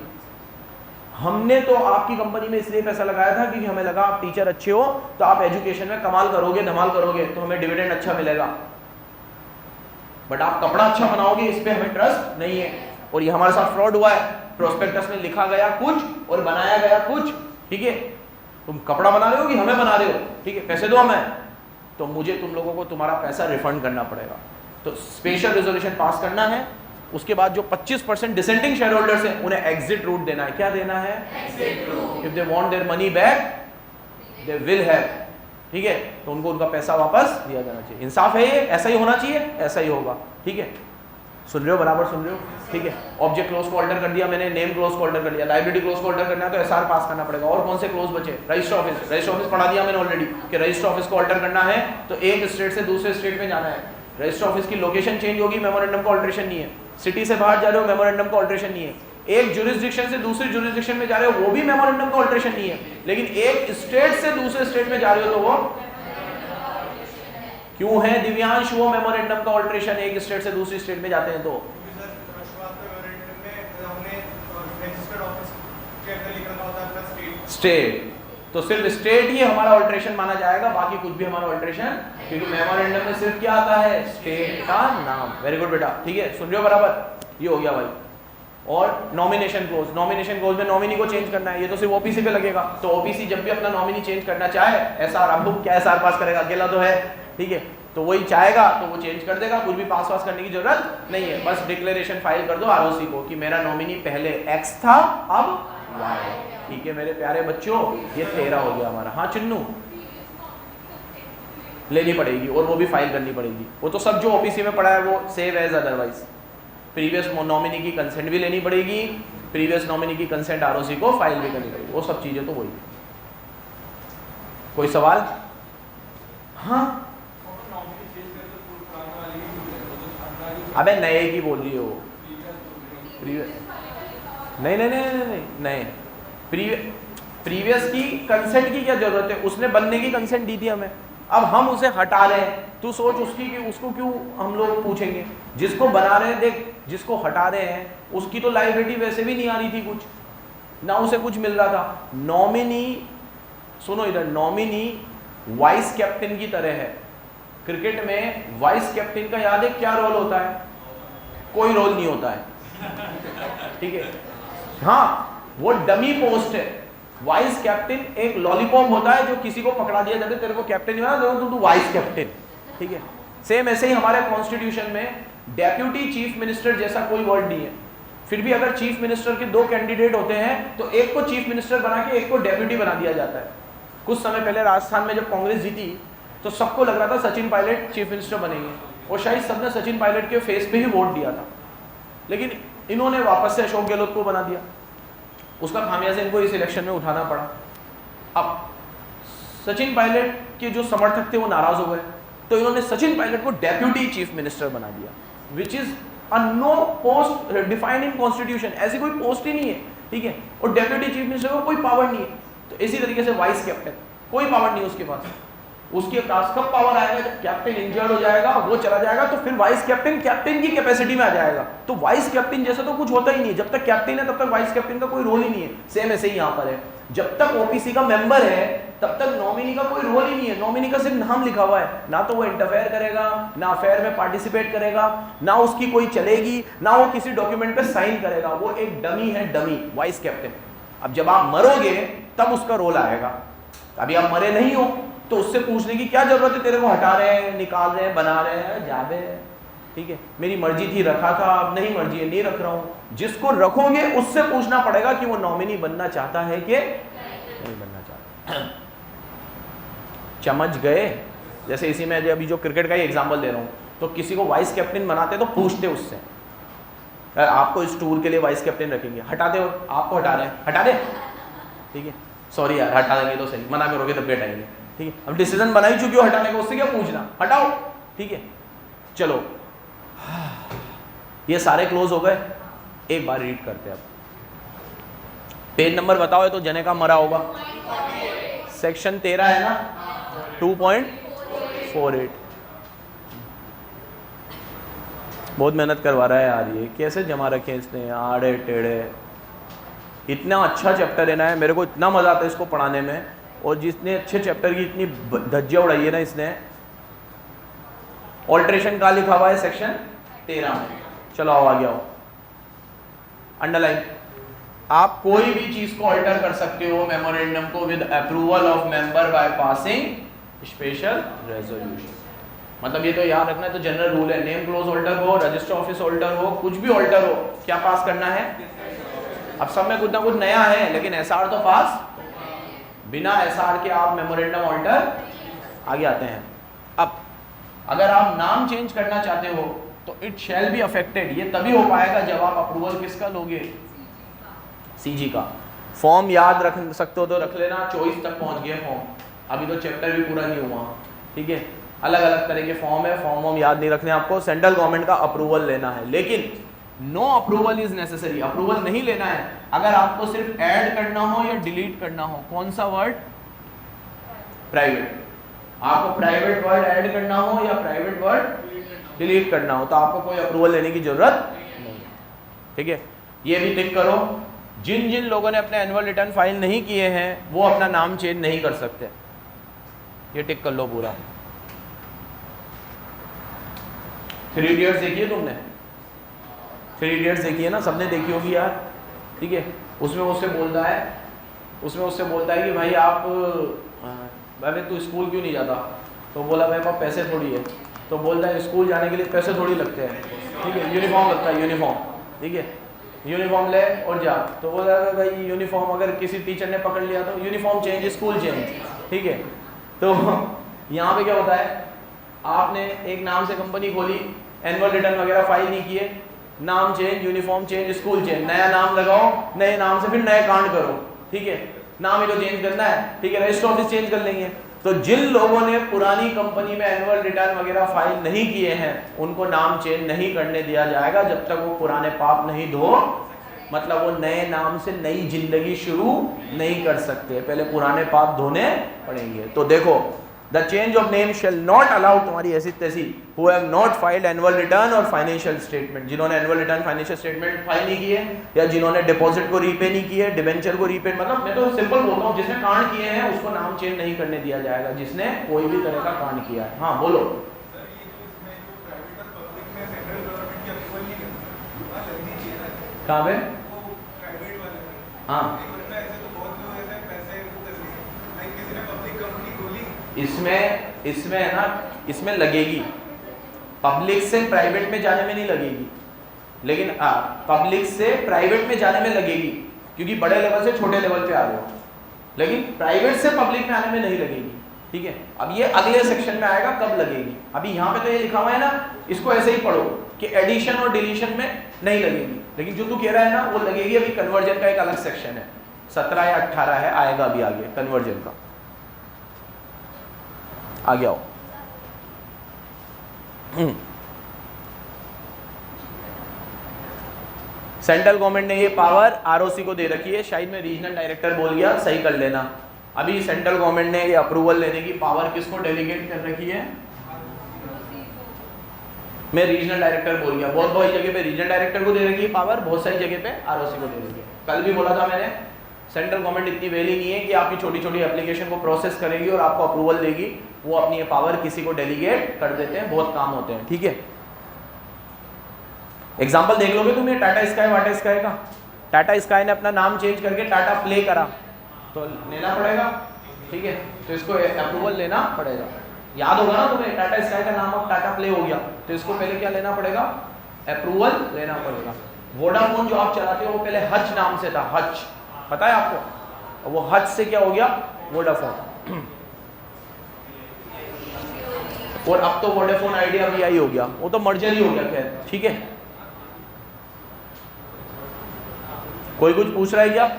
हमने तो आपकी कंपनी में इसलिए पैसा लगाया था क्योंकि हमें लगा आप टीचर अच्छे हो तो आप एजुकेशन में कमाल करोगे, धमाल करोगे, तो हमें डिविडेंड अच्छा मिलेगा। बट आप कपड़ा अच्छा बनाओगे, इस पे हमें ट्रस्ट नहीं है। और ये हमारे साथ फ्रॉड हुआ है। प्रोस्पेक्टस में लिखा गया कुछ और बनाया गया कुछ, ठीक है। तुम कपड़ा बना रहे हो कि हमें बना रहे हो, ठीक है, पैसे दो हमें, तो मुझे तुम लोगों को तुम्हारा पैसा रिफंड करना पड़ेगा। तो स्पेशल रिजोल्यूशन पास करना है। उसके बाद जो 25% डिसेंटिंग शेयर होल्डर्स हैं उन्हें एग्जिट रूट देना है। क्या देना है? Exit root. If they want their money back they will have, ठीक है, तो उनको उनका पैसा वापस दिया जाना चाहिए। इंसाफ है ये, ऐसा ही होना चाहिए, ऐसा ही होगा, ठीक है। सुन रहे हो, बराबर सुन रहे हो, ठीक है। ऑब्जेक्ट क्लोज को ऑल्टर कर दिया मैंने, नेम क्लोज को ऑल्टर कर दिया, लाइब्रेरी क्लोज को ऑल्टर करना है तो एसआर पास करना पड़ेगा। और कौन से क्लोज बचे? Register office. रजिस्टर ऑफिस पढ़ा दिया मैंने ऑलरेडी कि रजिस्टर ऑफिस को ऑल्टर करना है तो एक स्टेट से दूसरे स्टेट में जाना है। रजिस्टर ऑफिस की लोकेशन चेंज होगी, मेमोरेंडम का ऑल्ट्रेशन नहीं है। सिटी से बाहर जा रहे हो, मेमोरेंडम का ऑल्ट्रेशन नहीं है। एक जुरिस्डिक्शन से दूसरी जुरिस्डिक्शन में जा रहे हो, वो भी मेमोरेंडम का ऑल्ट्रेशन नहीं है। लेकिन एक स्टेट से दूसरे स्टेट में जा रहे हो तो वो क्यों है दिव्यांश? वो मेमोरेंडम का ऑल्ट्रेशन एक स्टेट से दूसरी स्टेट में जाते हैं तो स्टेट, तो सिर्फ स्टेट ही हमारा ऑल्ट्रेशन माना जाएगा, बाकी कुछ भी हमारा ऑल्ट्रेशन, क्योंकि मेमोरेंडम में सिर्फ क्या आता है? स्टेट का नाम। वेरी गुड बेटा, ठीक है, सुन रहे हो बराबर, ये हो गया भाई। और नॉमिनेशन क्लोज, नॉमिनेशन क्लोज में नॉमिनी को चेंज करना है, ये तो सिर्फ ओपीसी पे लगेगा। तो ओपीसी जब भी अपना नॉमिनी चेंज करना चाहे, एसआर, अब क्या एसआर पास करेगा, अकेला तो है, ठीक है, तो वही चाहेगा तो वो चेंज कर देगा, कुछ भी पास वास करने की जरूरत नहीं है। बस डिक्लेरेशन फाइल कर दो आरओसी को कि मेरा नॉमिनी पहले एक्स था अब वाई, ठीक है मेरे प्यारे बच्चों, ये 13 हो गया हमारा। हाँ चिन्नू, लेनी पड़ेगी और वो भी फाइल करनी पड़ेगी। वो तो सब जो ओपीसी में पड़ा है वो save as otherwise. Previous nominee की कंसेंट भी लेनी पड़ेगी, प्रीवियस नॉमिनी की कंसेंट आरओसी को फाइल भी करनी पड़ेगी, वो सब चीजें तो वही। कोई सवाल? हाँ, अबे नए की बोल रही हो, नहीं नहीं नहीं नहीं नहीं, नहीं। प्रीवियस की कंसेंट की क्या जरूरत है, उसने बनने की कंसेंट दी थी हमें, अब हम उसे हटा रहे हैं, तू सोच उसकी कि उसको क्यों हम लोग पूछेंगे। जिसको बना रहे हैं, देख जिसको हटा रहे हैं उसकी तो लाइबिलिटी वैसे भी नहीं आ रही थी कुछ, ना उसे कुछ मिल रहा था। नॉमिनी, सुनो इधर, नॉमिनी वाइस कैप्टन की तरह है। क्रिकेट में वाइस कैप्टन का याद है क्या रोल होता है? कोई रोल नहीं होता है, ठीक है। हाँ, वो डमी पोस्ट है। वाइस कैप्टन एक लॉलीपॉप होता है जो किसी को पकड़ा दिया जाता है, तेरे को कैप्टन नहीं बना तू वाइस कैप्टन, ठीक है। सेम ऐसे ही हमारे कॉन्स्टिट्यूशन में डेप्यूटी चीफ मिनिस्टर जैसा कोई वर्ड नहीं है। फिर भी अगर चीफ मिनिस्टर के 2 कैंडिडेट होते हैं तो एक को चीफ मिनिस्टर बना के एक को डेप्यूटी बना दिया जाता है। कुछ समय पहले राजस्थान में जब कांग्रेस जीती तो सबको लग रहा था सचिन पायलट चीफ मिनिस्टर बनेंगे, और शायद सबने सचिन पायलट के फेस पे ही वोट दिया था, लेकिन इन्होंने वापस से अशोक गहलोत को बना दिया। उसका खामियाजा इनको इस इलेक्शन में उठाना पड़ा। अब सचिन पायलट के जो समर्थक थे वो नाराज हो गए, तो इन्होंने सचिन पायलट को डेप्यूटी चीफ मिनिस्टर बना दिया, which is a no post defined in constitution. ऐसी कोई पोस्ट ही नहीं है, ठीक है, और डेप्यूटी चीफ मिनिस्टर को कोई पावर नहीं है। तो इसी तरीके से वाइस कैप्टन, कोई पावर नहीं है उसके पास। उसके पास कब पावर आएगा? जब कैप्टन इंजर्ड हो जाएगा, वो चला जाएगा, तो फिर वाइस कैप्टन कैप्टन की कैपेसिटी में आ जाएगा। तो वाइस कैप्टन जैसा तो कुछ होता ही नहीं, जब तक कैप्टन है तब तक वाइस कैप्टन का कोई रोल ही नहीं है। सेम ऐसे ही यहाँ पर है, जब तक ओपीसी का मेंबर है तब तक नॉमिनी का कोई रोल ही नहीं है। नॉमिनी का सिर्फ नाम लिखा हुआ है, ना तो वो इंटरफेयर करेगा, ना अफेयर में पार्टिसिपेट करेगा, ना उसकी कोई चलेगी, ना वो किसी डॉक्यूमेंट पे साइन करेगा। वो एक डमी है, डमी वाइस कैप्टन। अब जब आप मरोगे तब उसका रोल आएगा, अभी आप मरे नहीं हो तो उससे पूछने की क्या जरूरत है? तेरे को हटा रहे हैं, निकाल रहे हैं, बना रहे हैं, जाबे, ठीक है, मेरी मर्जी थी रखा था, अब नहीं मर्जी है नहीं रख रहा हूं। जिसको रखोगे उससे पूछना पड़ेगा कि वो नॉमिनी बनना चाहता है कि नहीं बनना चाहता। समझ गए? जैसे इसी में अभी जो क्रिकेट का ही एग्जाम्पल दे रहा हूं, तो किसी को वाइस कैप्टन बनाते तो पूछते उससे, आपको इस टूर के लिए वाइस कैप्टन रखेंगे, हटाते हो, आपको हटा रहे हैं, हटा दे, ठीक है, सॉरी यार हटा देंगे तो सही, मना करोगे तब हटाएंगे, ठीक है। अब डिसीजन बना ही चुकी हो हटाने का, उससे क्या पूछना, हटाओ, ठीक है। चलो ये सारे क्लोज हो गए, एक बार रीड करते हैं। अब पेज नंबर बताओ, तो जने का मरा होगा, सेक्शन 13 है ना, 2.48। बहुत मेहनत करवा रहा है यार, ये कैसे जमा रखे इसने, आड़े टेढ़े। इतना अच्छा चैप्टर है ना, मेरे को इतना मजा आता है इसको पढ़ाने में, और जिसने अच्छे चैप्टर की इतनी धज्जियां उड़ाई है ना इसने। ऑल्ट्रेशन का लिखा हुआ है सेक्शन 13 में, चलो आओ आगे आओ। अंडरलाइन, आप कोई भी चीज को अल्टर कर सकते हो मेमोरेंडम को with approval of member by passing special resolution. मतलब ये तो याद रखना है, तो जनरल रूल है, नेम क्लोज ऑल्टर हो, रजिस्टर ऑफिस ऑल्टर हो, कुछ भी ऑल्टर हो, क्या पास करना है? अब सब में कुछ ना कुछ नया है, लेकिन एसआर तो पास, बिना एसआर के आप मेमोरेंडम ऑल्टर आगे आते हैं। अब अगर आप नाम चेंज करना चाहते हो तो इट शैल बी अफेक्टेड, ये तभी हो पाएगा जब आप अप्रूवल किसका लोगे? सीजी का। फॉर्म याद रख सकते हो तो रख लेना, 24 तक पहुंच गए फॉर्म, अभी तो चैप्टर भी पूरा नहीं हुआ, ठीक है। अलग अलग तरह के फॉर्म है, फॉर्म याद नहीं रखने आपको, सेंट्रल गवर्नमेंट का अप्रूवल लेना है, लेकिन no approval is necessary, approval नहीं लेना है। अगर आपको सिर्फ ऐड करना हो या डिलीट करना हो, कौन सा वर्ड? प्राइवेट। आपको प्राइवेट वर्ड ऐड करना हो या प्राइवेट वर्ड डिलीट करना हो, तो आपको कोई अप्रूवल लेने की जरूरत नहीं, ठीक है। ये भी टिक करो, जिन जिन लोगों ने अपने एनुअल रिटर्न फाइल नहीं किए हैं वो अपना नाम चेंज नहीं कर सकते, ये टिक कर लो पूरा। 3 इडियट्स देखिए तुमने? 3 इडियट्स देखी है ना, सबने देखी होगी यार, ठीक है। उसमें उससे बोलता है कि भाई आप अरे तू स्कूल क्यों नहीं जाता? तो बोला मेरे पास पैसे थोड़ी है। तो बोलता है स्कूल जाने के लिए पैसे थोड़ी लगते हैं, ठीक है, यूनिफॉर्म लगता है, यूनिफॉर्म, ठीक है, यूनिफॉर्म ले और जा। तो बोला भाई यूनिफॉर्म अगर किसी टीचर ने पकड़ लिया तो यूनिफॉर्म चेंज, स्कूल चेंज, ठीक है। तो यहाँ पे क्या होता है, आपने एक नाम से कंपनी खोली, एनुअल रिटर्न वगैरह फाइल नहीं किए, नाम change, uniform change, school change, नया नाम लगाओ, नए नाम से फिर नए कांड करो, ठीक है, नाम ही तो चेंज करना है, ठीक है, रजिस्टर ऑफिस चेंज कर लेंगे। तो जिन लोगों ने पुरानी कंपनी में एनुअल रिटर्न वगैरह फाइल नहीं किए हैं उनको नाम चेंज नहीं करने दिया जाएगा जब तक वो पुराने पाप नहीं धो मतलब वो नए नाम से नई जिंदगी शुरू नहीं कर सकते, पहले पुराने पाप धोने पड़ेंगे। तो देखो, the change of name shall not allow, तुम्हारी ऐसी तैसी, who have not filed annual return और फाइनेंशियल स्टेटमेंट, जिन्होंने annual return financial statement file नहीं किए, या जिन्होंने डिपॉजिट को रीपे नहीं किए, डिबेंचर को रीपे, मतलब मैं तो सिंपल बोलता हूँ, जिसने कांड किए हैं उसको नाम चेंज नहीं करने दिया जाएगा, जिसने कोई भी तरह का कांड किया है। हाँ बोलो। कहाँ पे? हाँ, इसमें है ना, इसमें लगेगी, पब्लिक से प्राइवेट में जाने में नहीं लगेगी, लेकिन पब्लिक से प्राइवेट में जाने में लगेगी, क्योंकि बड़े लेवल से छोटे लेवल पे आ रहे हो, लेकिन प्राइवेट से पब्लिक में आने में नहीं लगेगी। ठीक है, अब ये अगले सेक्शन में आएगा कब लगेगी। अभी यहाँ पे तो ये लिखा हुआ है ना, इसको ऐसे ही पढ़ो कि एडिशन और डिलीशन में नहीं लगेगी, लेकिन जो तू कह रहा है ना वो लगेगी। अभी कन्वर्जन का एक अलग सेक्शन है, 17 या 18 है, आएगा अभी आगे कन्वर्जन का। आगे आओ। सेंट्रल गवर्नमेंट ने ये पावर आरओसी को दे रखी है, शायद मैं रीजनल डायरेक्टर बोल गया, सही कर लेना। अभी सेंट्रल गवर्नमेंट ने ये अप्रूवल लेने की पावर किसको डेलीगेट कर रखी है? मैं रीजनल डायरेक्टर बोल गया, बहुत जगह पे रीजनल डायरेक्टर को दे रखी है पावर, बहुत सारी जगह पे आरओसी को दे रखी है। कल भी बोला था मैंने, सेंट्रल गवर्नमेंट इतनी वेली नहीं है कि आपकी छोटी छोटी एप्लीकेशन को प्रोसेस करेगी और आपको अप्रूवल देगी, वो अपनी ये पावर किसी को डेलीगेट कर देते हैं, बहुत काम होते हैं। ठीक है, एग्जाम्पल देख लोगे तुम, ये टाटा स्काई वाटा स्काई का, टाटा स्काई ने अपना नाम चेंज करके टाटा प्ले करा, तो लेना पड़ेगा। ठीक है, तो इसको अप्रूवल लेना पड़ेगा। याद होगा ना तुम्हें, टाटा स्काई का नाम अब टाटा प्ले हो गया, तो इसको पहले क्या लेना पड़ेगा? अप्रूवल लेना पड़ेगा। वोडाफोन जो आप चलाते हो वो पहले हच नाम से था, हच, पता है आपको? वो हच से क्या हो गया? वोडाफोन। और अब तो वोडाफोन आइडिया भी आई हो गया, वो तो मर्जर ही हो गया। खैर ठीक है, कोई कुछ पूछ रहा है क्या?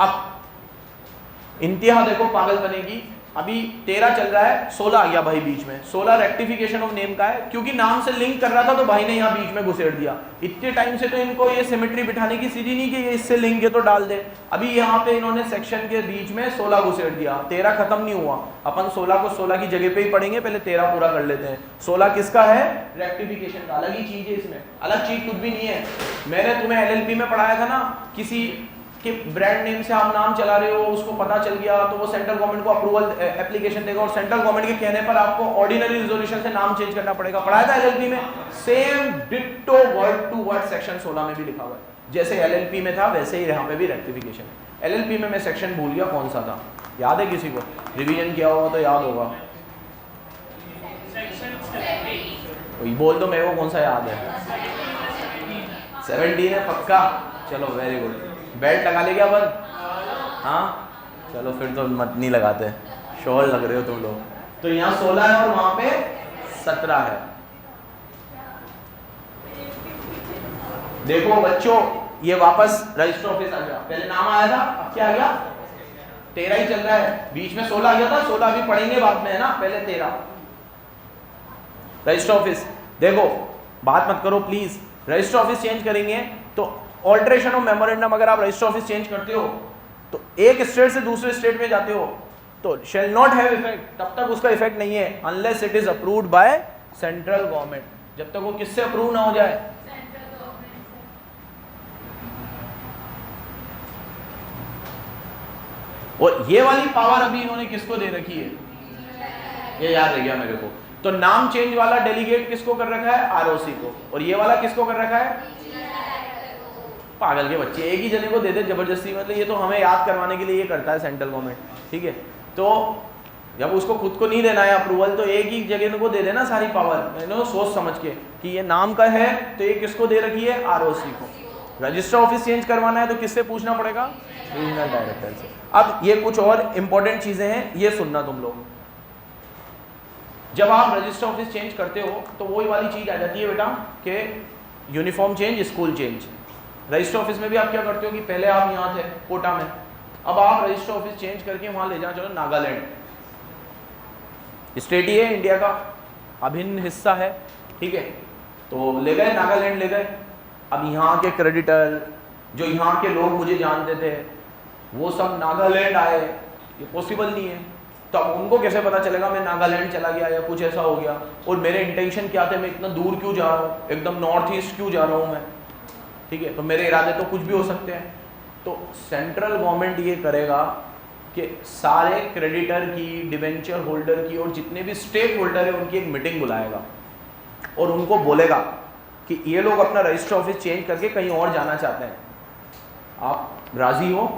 अब इंतहा देखो पागल बनेगी। अभी 13 चल रहा है, 16 आ गया भाई बीच में। 16 रेक्टिफिकेशन ऑफ नेम का है, क्योंकि नाम से लिंक कर रहा था तो भाई ने यहाँ बीच में घुसेड़ दिया। इतने टाइम से तो इनको ये सिमेट्री बिठाने की सीधी नहीं कि ये इससे लिंक है तो डाल दे। अभी यहाँ पे इन्होंने सेक्शन के बीच में 16 घुसेड़ दिया। 13 खत्म नहीं हुआ, अपन 16 को 16 की जगह पे ही पढ़ेंगे, पहले 13 पूरा कर लेते हैं। 16 किसका है? रेक्टिफिकेशन का। अलग ही चीज है इसमें, अलग चीज कुछ भी नहीं है। मैंने तुम्हें LLP में पढ़ाया था ना, किसी कि ब्रांड नेम से आप नाम चला रहे हो, उसको पता चल गया तो वो सेंट्रल गवर्नमेंट को अप्रूवल एप्लीकेशन देगा, और सेंट्रल गवर्नमेंट के कहने पर आपको ऑर्डिनरी रिजोल्यूशन से नाम चेंज करना पड़ेगा। पढ़ाया था LLP में, same ditto word to word section 16 में भी लिखा हुआ है। जैसे LLP में था वैसे ही यहाँ पे भी रेक्टिफिकेशन है। LLP में मैं सेक्शन भूल गया कौन सा था, याद है किसी को? रिवीजन किया होगा तो याद होगा, बोल दो मेरे को कौन सा याद है। 17 है पक्का? चलो वेरी गुड। बेल्ट लगा ले क्या अपन? हाँ चलो फिर तो मत नहीं लगाते, शोर लग रहे हो तुम लोग। तो यहाँ 16 है और वहां पे 17 है। देखो बच्चों, ये वापस रजिस्टर ऑफिस आ गया। पहले नाम आया था, अब क्या आ गया? 13 ही चल रहा है, बीच में 16 आ गया था। 16 भी पढ़ेंगे बाद में है ना, पहले 13 रजिस्टर ऑफिस। देखो बात मत करो प्लीज, रजिस्टर ऑफिस चेंज करेंगे तो ऑल्ट्रेशन ऑफ मेमोरेंडम, अगर आप रजिस्टर ऑफिस चेंज करते हो तो एक स्टेट से दूसरे स्टेट में जाते हो तो शेल नॉट हैव इफेक्ट, तब तक उसका इफेक्ट नहीं है unless it is approved by central government. जब तक वो किससे अप्रूव ना हो जाए? और ये वाली पावर अभी इन्होंने किसको दे रखी है? ये याद रह गया मेरे को। तो नाम चेंज वाला डेलीगेट किसको कर रखा है? आरओसी को। और ये वाला किसको कर रखा है? पागल के बच्चे, एक ही जने को दे दे जबरदस्ती, मतलब ये तो हमें याद करवाने के लिए ये करता है सेंट्रल गवर्नमेंट। ठीक है, तो जब उसको खुद को नहीं देना है अप्रूवल तो एक ही जगह को दे देना सारी पावर, सोच समझ के कि ये नाम का है तो ये किसको दे रखी है? आरओसी को। रजिस्टर ऑफिस चेंज करवाना है तो किससे पूछना पड़ेगा? रीजनल डायरेक्टर से। अब ये कुछ और इंपॉर्टेंट चीजें हैं, ये सुनना तुम लोग। जब आप रजिस्टर ऑफिस चेंज करते हो तो वही वाली चीज आ जाती है बेटा कि uniform change, school change. Register office में भी आप क्या करते हो कि पहले आप यहाँ थे कोटा में, अब आप रजिस्टर ऑफिस चेंज करके वहाँ ले जाना, चलो नागालैंड, स्टेट ही है इंडिया का, अभिन्न हिस्सा है। ठीक है, तो ले गए नागालैंड ले गए। अब यहाँ के क्रेडिटर, जो यहाँ के लोग मुझे जानते थे वो सब नागालैंड आए, ये पॉसिबल नहीं है। तो अब उनको कैसे पता चलेगा मैं नागालैंड चला गया या कुछ ऐसा हो गया, और मेरे इंटेंशन क्या थे, मैं इतना दूर क्यों जा रहा हूँ, एकदम नॉर्थ ईस्ट क्यों जा रहा हूँ मैं, ठीक है। तो मेरे इरादे तो कुछ भी हो सकते हैं। तो सेंट्रल गवर्नमेंट ये करेगा कि सारे क्रेडिटर की, डिवेंचर होल्डर की और जितने भी स्टेक होल्डर है उनकी एक मीटिंग बुलाएगा और उनको बोलेगा कि ये लोग अपना रजिस्टर ऑफिस चेंज करके कहीं और जाना चाहते हैं, आप राजी हो,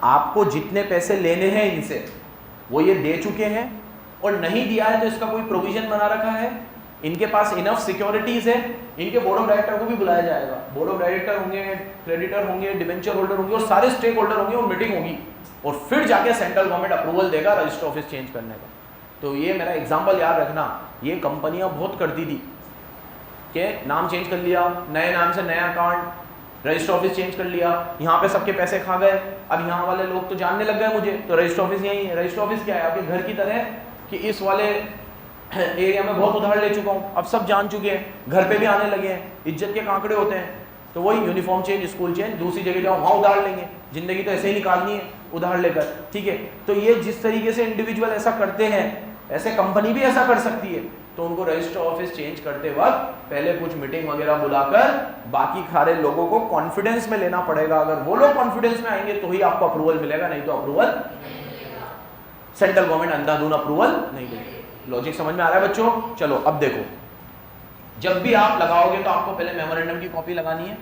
आपको जितने पैसे लेने हैं इनसे वो ये दे चुके हैं, और नहीं दिया है तो इसका कोई प्रोविजन बना रखा है, इनके पास इनफ सिक्योरिटीज है, इनके बोर्ड ऑफ डायरेक्टर को भी बुलाया जाएगा, बोर्ड ऑफ डायरेक्टर होंगे, क्रेडिटर होंगे, डिवेंचर होल्डर होंगे और सारे स्टेक होल्डर होंगे, और मीटिंग होगी और फिर जाके सेंट्रल गवर्नमेंट अप्रूवल देगा रजिस्टर ऑफिस चेंज करने का। तो ये मेरा एग्जाम्पल याद रखना, ये कंपनियां बहुत करती थी कि नाम चेंज कर लिया, नए नाम से नया अकाउंट, रजिस्टर ऑफिस चेंज कर लिया, यहाँ पे सबके पैसे खा गए, अब यहाँ वाले लोग तो जानने लग गए मुझे, तो रजिस्टर ऑफिस यही है। रजिस्टर ऑफिस क्या है, आपके घर की तरह कि इस वाले एरिया में बहुत उधार ले चुका हूँ, अब सब जान चुके हैं, घर पे भी आने लगे हैं, इज्जत के कांकड़े होते हैं, तो वही यूनिफॉर्म चेंज, स्कूल चेंज, दूसरी जगह जाओ वहाँ उधार लेंगे, जिंदगी तो ऐसे ही निकालनी है उधार लेकर, ठीक है। तो ये जिस तरीके से इंडिविजुअल ऐसा करते हैं, ऐसे कंपनी भी ऐसा कर सकती है। तो उनको रजिस्टर ऑफिस चेंज करते वक्त पहले कुछ मीटिंग वगैरह बुलाकर बाकी सारे लोगों को कॉन्फिडेंस में लेना पड़ेगा, अगर वो लोग कॉन्फिडेंस में आएंगे तो ही आपको अप्रूवल मिलेगा, नहीं तो अप्रूवल सेंट्रल गवर्नमेंट अंधाधुन अप्रूवल नहीं देगी। लॉजिक समझ में आ रहा है बच्चों? चलो अब देखो, जब भी आप लगाओगे तो आपको पहले मेमोरेंडम की कॉपी लगानी है,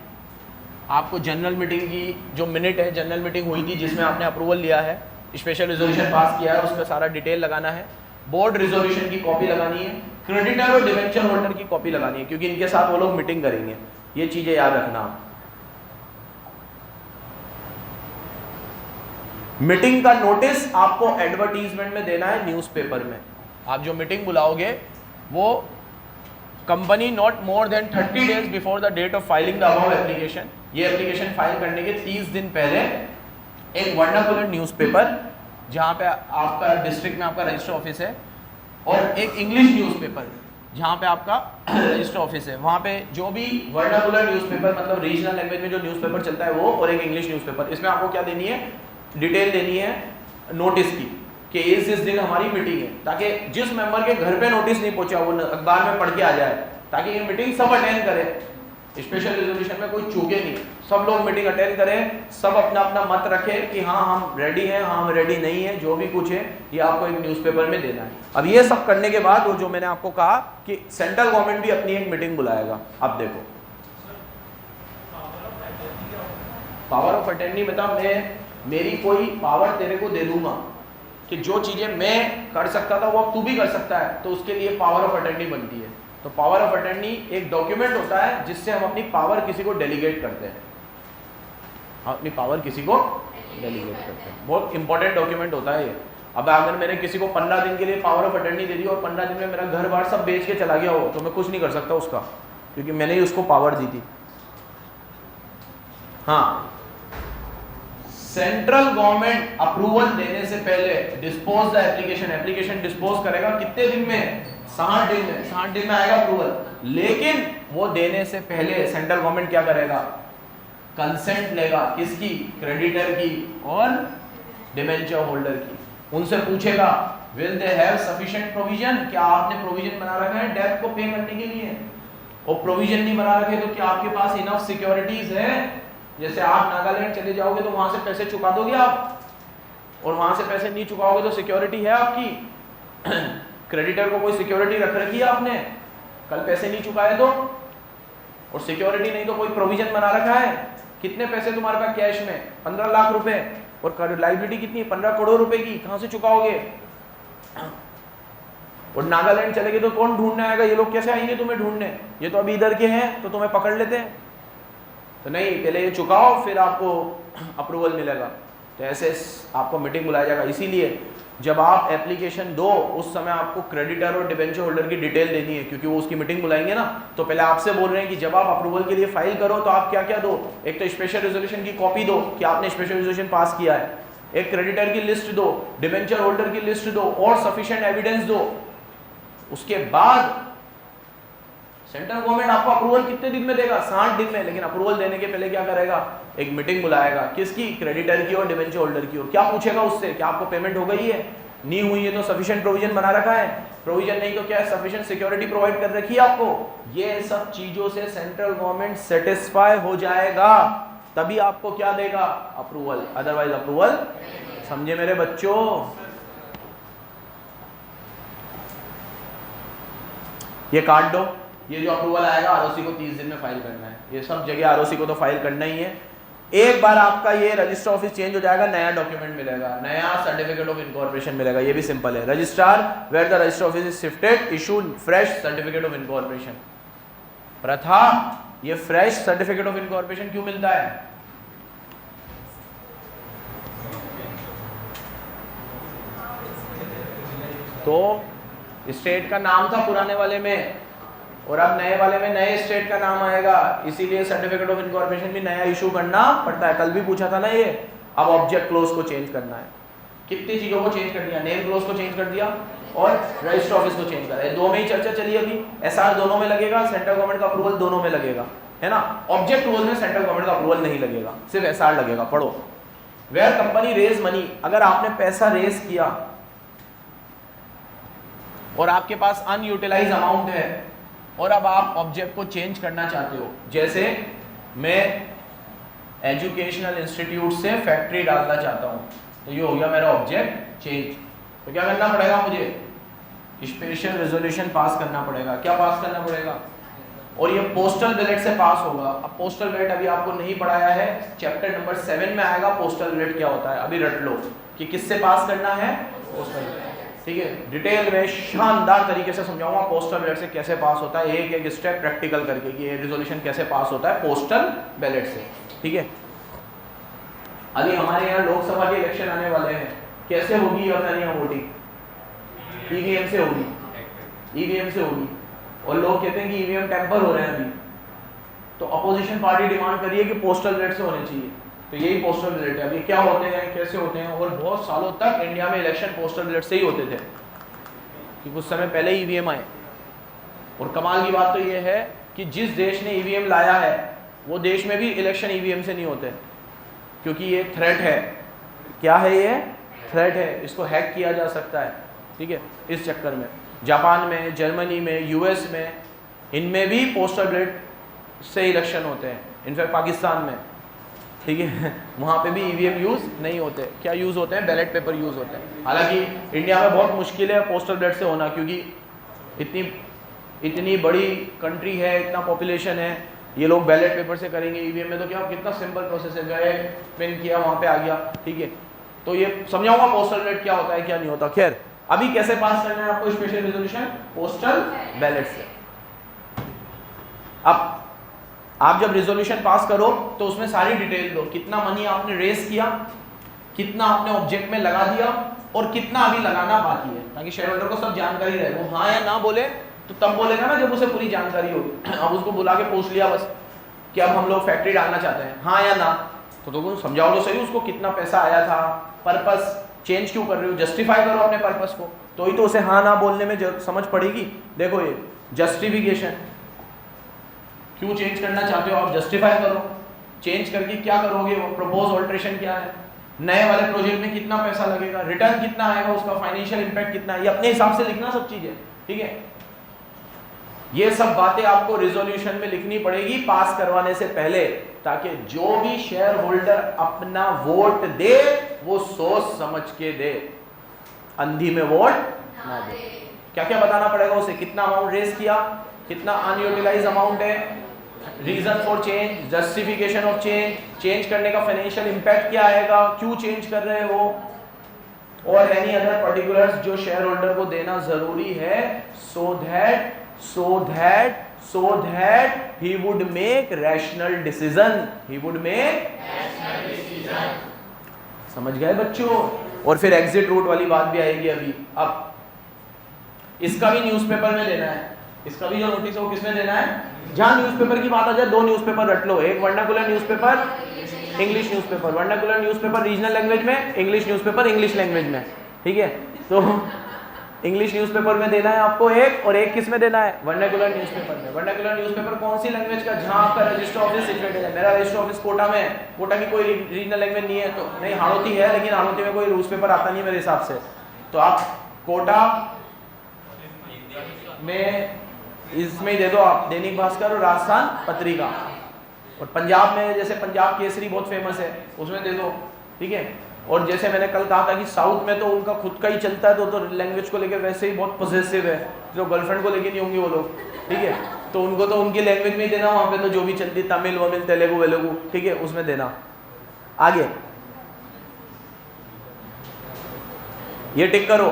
आपको जनरल मीटिंग की जो मिनट है, जनरल मीटिंग हुई थी जिसमें आपने अप्रूवल लिया है, स्पेशल रिजोल्यूशन पास किया है, उसका सारा डिटेल लगाना है, बोर्ड रिजोल्यूशन की कॉपी लगानी है, क्रेडिटर और डिवेंचर होल्डर की कॉपी लगानी है, क्योंकि इनके साथ वो लोग मीटिंग करेंगे। ये चीजें याद रखना। मीटिंग का नोटिस आपको एडवर्टीजमेंट में देना है, न्यूज़पेपर में। आप जो मीटिंग बुलाओगे वो company not more than 30 days before the date of filing the above application, ये एप्लीकेशन फाइल करने के 30 दिन पहले एक वर्नाकुलर न्यूज़पेपर, जहाँ पे आपका डिस्ट्रिक्ट में आपका रजिस्टर ऑफिस है, और एक इंग्लिश न्यूज़पेपर जहाँ पे आपका रजिस्टर ऑफिस है, वहाँ पे जो भी वर्नाकुलर न्यूज़पेपर मतलब रीजनल लैंग्वेज में जो न्यूज़पेपर चलता है वो, और एक इंग्लिश न्यूज़पेपर, इसमें आपको क्या देनी है, डिटेल देनी है नोटिस की कि इस दिन हमारी मीटिंग है, ताकि जिस मेंबर के घर पे नोटिस नहीं पहुंचा वो अखबार में पढ़ के आ जाए, ताकि ये मीटिंग सब अटेंड करें, स्पेशल रिजोल्यूशन में कोई चूके नहीं, सब लोग मीटिंग अटेंड करें, सब अपना अपना मत रखें कि हाँ हम रेडी हैं, हाँ हम रेडी नहीं है, जो भी कुछ है ये आपको एक न्यूज़पेपर में देना है। अब ये सब करने के बाद वो जो मैंने आपको कहा कि सेंट्रल गवर्नमेंट भी अपनी एक मीटिंग बुलाएगा। अब देखो पावर ऑफ अटर्नी, बता मैं मेरी कोई पावर तेरे को दे दूंगा कि जो चीजें मैं कर सकता था वो अब तू भी कर सकता है, तो उसके लिए पावर ऑफ अटर्नी बनती है। तो पावर ऑफ अटर्नी एक डॉक्यूमेंट होता है जिससे हम अपनी पावर किसी को डेलीगेट करते हैं, अपनी पावर किसी को डेलीगेट करते हैं, बहुत इंपॉर्टेंट डॉक्यूमेंट होता है ये। अब अगर मैंने किसी को 15 दिन के लिए पावर ऑफ अटर्नी दे दी और 15 दिन में मेरा घर बार सब बेच के चला गया हो, तो मैं कुछ नहीं कर सकता उसका, क्योंकि मैंने ही उसको पावर दी थी। हाँ, सेंट्रल गवर्नमेंट अप्रूवल देने से पहले dispose the application, application dispose करेगा कितने दिन में, 60 दिन में, 60 दिन में आएगा अप्रूवल। लेकिन वो देने से पहले सेंट्रल गवर्नमेंट क्या करेगा, कंसेंट लेगा, किसकी, क्रेडिटर की और डिवेंचर होल्डर की, उनसे पूछेगा will they have sufficient provision, क्या आपने प्रोविजन बना रखा है डेब्ट को पे करने के लिए, और प्रोविजन नहीं बना रखे तो क्या आपके पास इनफ सिक्योरिटीज है, जैसे आप नागालैंड चले जाओगे तो वहां से पैसे चुका दोगे आप, और वहां से पैसे नहीं चुकाओगे तो सिक्योरिटी है आपकी, क्रेडिटर को कोई सिक्योरिटी रख रखी है आपने, कल पैसे नहीं चुकाए तो, और सिक्योरिटी नहीं तो कोई प्रोविजन बना रखा है, कितने पैसे तुम्हारे पास कैश में, 15 लाख रुपए, और लाइबिलिटी कितनी है, 15 करोड़ रुपए की, कहां से चुकाओगे। और नागालैंड चले गए तो कौन ढूंढने आएगा, ये लोग कैसे आएंगे तुम्हें ढूंढने, ये तो अभी इधर के हैं तो तुम्हें पकड़ लेते हैं, तो नहीं, पहले ये चुकाओ फिर आपको अप्रूवल मिलेगा। तो ऐसे आपको मीटिंग बुलाया जाएगा। इसीलिए जब आप एप्लीकेशन दो उस समय आपको क्रेडिटर और डिवेंचर होल्डर की डिटेल देनी है, क्योंकि वो उसकी मीटिंग बुलाएंगे ना, तो पहले आपसे बोल रहे हैं कि जब आप अप्रूवल के लिए फाइल करो तो आप क्या क्या दो, एक तो स्पेशल रिजोल्यूशन की कॉपी दो कि आपने स्पेशल रिजोल्यूशन पास किया है, एक क्रेडिटर की लिस्ट दो, डिवेंचर होल्डर की लिस्ट दो और सफिशिएंट एविडेंस दो। उसके बाद सेंट्रल गवर्नमेंट आपको अप्रूवल कितने दिन में देगा? 60 दिन में। लेकिन अप्रूवल देने के पहले क्या करेगा? एक मीटिंग बुलाएगा, किसकी? क्रेडिटर की और डिवेंचर होल्डर की। और क्या पूछेगा उससे? क्या आपको पेमेंट हो गई है? नहीं हुई है तो सफिशिएंट प्रोविजन बना रखा है, प्रोविजन नहीं तो क्या है, सफिशिएंट सिक्योरिटी प्रोवाइड कर रखी है आपको। ये सब चीजों से सेंट्रल गवर्नमेंट सेटिस्फाई हो जाएगा, तभी आपको क्या देगा? अप्रूवल। अदरवाइज अप्रूवल, समझे मेरे बच्चों? ये काट दो, ये जो अप्रूवल आएगा आरओसी को 30 दिन में फाइल करना है। ये सब जगह आरओसी को तो फाइल करना ही है। एक बार आपका ये रजिस्टर ऑफिस चेंज हो जाएगा, नया डॉक्यूमेंट मिलेगा, नया सर्टिफिकेट ऑफ इनकॉर्पोरेशन मिलेगा। ये भी सिंपल है। Registrar where the register office is shifted issue fresh certificate of incorporation. प्रथा, ये फ्रेश सर्टिफिकेट ऑफ इनकॉर्पोरेशन क्यों मिलता है? तो स्टेट का नाम था पुराने वाले में और अब नए वाले में नए स्टेट का नाम आएगा, इसीलिए सर्टिफिकेट ऑफ इनकॉर्पोरेशन भी नया इशू करना पड़ता है। कल भी पूछा था ना ये। अब ऑब्जेक्ट क्लोज को चेंज करना है। कितनी चीजों को चेंज कर दिया? नेम क्लोज को चेंज कर दिया और रजिस्टर ऑफिस को चेंज करा। दो में ही चर्चा चली अभी। एसआर दोनों में लगेगा, सेंट्रल गवर्नमेंट का अप्रूवल दोनों में लगेगा, है ना। ऑब्जेक्ट क्लोज में सेंट्रल गवर्नमेंट का अप्रूवल नहीं लगेगा, सिर्फ एसआर लगेगा। पढ़ो, वेयर कंपनी रेज मनी, अगर आपने पैसा रेज किया और आपके पास अनयूटिलाइज अमाउंट है और अब आप ऑब्जेक्ट को चेंज करना चाहते हो, जैसे मैं एजुकेशनल इंस्टीट्यूट से फैक्ट्री डालना चाहता हूं, तो ये हो गया मेरा ऑब्जेक्ट चेंज। तो क्या करना पड़ेगा? मुझे स्पेशल रेजोल्यूशन पास करना पड़ेगा। क्या पास करना पड़ेगा? और ये पोस्टल बैलेट से पास होगा। अब पोस्टल बैलेट अभी आपको नहीं पढ़ाया है, चैप्टर नंबर 7 में आएगा पोस्टल बैलेट क्या होता है। अभी रट लो कि किससे पास करना है? Postal ballot. ठीक है, डिटेल में शानदार तरीके से समझाऊंगा पोस्टल बैलेट से कैसे पास होता है, एक एक स्टेप प्रैक्टिकल करके कि ये रेजोल्यूशन कैसे पास होता है पोस्टल बैलेट से। ठीक है, अभी हमारे यहाँ लोकसभा के इलेक्शन आने वाले हैं, कैसे होगी हमारे यहाँ वोटिंग? ईवीएम से होगी, ईवीएम से होगी। और लोग कहते हैं कि ईवीएम टेम्पर हो रहे हैं अभी, तो अपोजिशन पार्टी डिमांड करी है कि पोस्टल बैलेट से होने चाहिए। तो यही पोस्टल बैलेट है। अभी क्या होते हैं, कैसे होते हैं, और बहुत सालों तक इंडिया में इलेक्शन पोस्टल बैलेट से ही होते थे कि कुछ समय पहले ईवीएम आए। और कमाल की बात तो ये है कि जिस देश ने ईवीएम लाया है वो देश में भी इलेक्शन ईवीएम से नहीं होते, क्योंकि ये थ्रेट है। क्या है ये? थ्रेट है, इसको हैक किया जा सकता है। ठीक है, इस चक्कर में जापान में, जर्मनी में, यूएस में, इनमें भी पोस्टल बैलेट से इलेक्शन होते हैं। इनफैक्ट पाकिस्तान में, ठीक है, वहाँ पे भी ईवीएम यूज़ नहीं होते। क्या यूज़ होते हैं? बैलेट पेपर यूज़ होते हैं। हालांकि इंडिया में बहुत मुश्किल है पोस्टल बैलेट से होना, क्योंकि इतनी बड़ी कंट्री है, इतना पॉपुलेशन है, ये लोग बैलेट पेपर से करेंगे। ईवीएम में तो क्या कितना सिंपल प्रोसेस है, गए पिन किया वहाँ पे आ गया। ठीक है, तो ये समझाऊंगा पोस्टल बैलेट क्या होता है क्या नहीं होता। खैर, अभी कैसे पास करना है आपको स्पेशल रेजोल्यूशन? पोस्टल बैलेट से। अब आप जब रेजोल्यूशन पास करो तो उसमें सारी डिटेल दो, कितना मनी आपने रेस किया, कितना आपने ऑब्जेक्ट में लगा दिया और कितना अभी लगाना बाकी है, ताकि शेयर होल्डर को सब जानकारी रहे। वो हाँ या ना बोले तो तब बोलेगा ना जब उसे पूरी जानकारी होगी। अब उसको बुला के पूछ लिया बस कि अब हम लोग फैक्ट्री डालना चाहते हैं, हाँ या ना, तो समझाओ तो सही उसको कितना पैसा आया था, पर्पस चेंज क्यों कर रहे हो, जस्टिफाई करो अपने पर्पस को, तो ही तो उसे हाँ ना बोलने में समझ पड़ेगी। देखो ये जस्टिफिकेशन, क्यों चेंज करना चाहते हो आप, जस्टिफाई करो। चेंज करके क्या करोगे, वो प्रपोज ऑल्ट्रेशन क्या है, नए वाले प्रोजेक्ट में कितना पैसा लगेगा, रिटर्न कितना आएगा, उसका फाइनेंशियल इंपैक्ट कितना है, ये अपने हिसाब से लिखना सब चीजें। ठीक है, ये सब बातें आपको रिजोल्यूशन में लिखनी पड़ेगी पास करवाने से पहले, ताकि जो भी शेयर होल्डर अपना वोट दे वो सोच समझ के दे, अंधी में वोट ना दे। क्या क्या बताना पड़ेगा उसे, कितना अमाउंट रेज किया, कितना अनयूटिलाइज अमाउंट है, reason for change, justification of change, change करने का फाइनेंशियल इंपैक्ट क्या आएगा, क्यों चेंज कर रहे हो, और एनी अदर पर्टिकुलर्स जो शेयर होल्डर को देना जरूरी है, so that he would make rational decision, he would make rational decision। समझ गए बच्चों। और फिर एग्जिट रूट वाली बात भी आएगी अभी। अब इसका भी न्यूज़पेपर में देना है, इसका भी जो नोटिस है वो किसमें देना है, जहां न्यूज़पेपर की बात आ जाए 2 न्यूज़पेपर रट लो, एक vernacular newspaper, English newspaper, vernacular newspaper regional language में, इंग्लिश न्यूज़पेपर इंग्लिश लैंग्वेज में। ठीक है, तो इंग्लिश न्यूज़पेपर में देना है आपको एक, और एक किस में देना है, वर्नाकुलर न्यूज़पेपर में। वर्नाकुलर न्यूज़पेपर कौन सी लैंग्वेज का, जहां आपका रजिस्टर ऑफिस सिचुएटेड है। मेरा रजिस्टर ऑफिस कोटा में है, कोटा की कोई रीजनल लैंग्वेज नहीं है, तो नहीं हाड़ौती है, लेकिन हाड़ौती में कोई न्यूज़पेपर आता नहीं है मेरे हिसाब से। तो आप कोटा में इसमें ही दे दो आप, दैनिक भास्कर और राजस्थान पत्रिका। और पंजाब में जैसे पंजाब केसरी बहुत फेमस है, उसमें दे दो, ठीक है। और जैसे मैंने कल कहा था कि साउथ में तो उनका खुद का ही चलता है, तो लैंग्वेज को लेकर वैसे ही बहुत पॉजिटिव है, जो गर्लफ्रेंड को लेके नहीं होंगे वो लोग, ठीक है। तो उनको तो उनकी लैंग्वेज में ही देना, वहाँ पे तो जो भी चलती तमिल वमिल तेलुगु वेलुगु, ठीक है, उसमें देना। आगे ये टिक करो,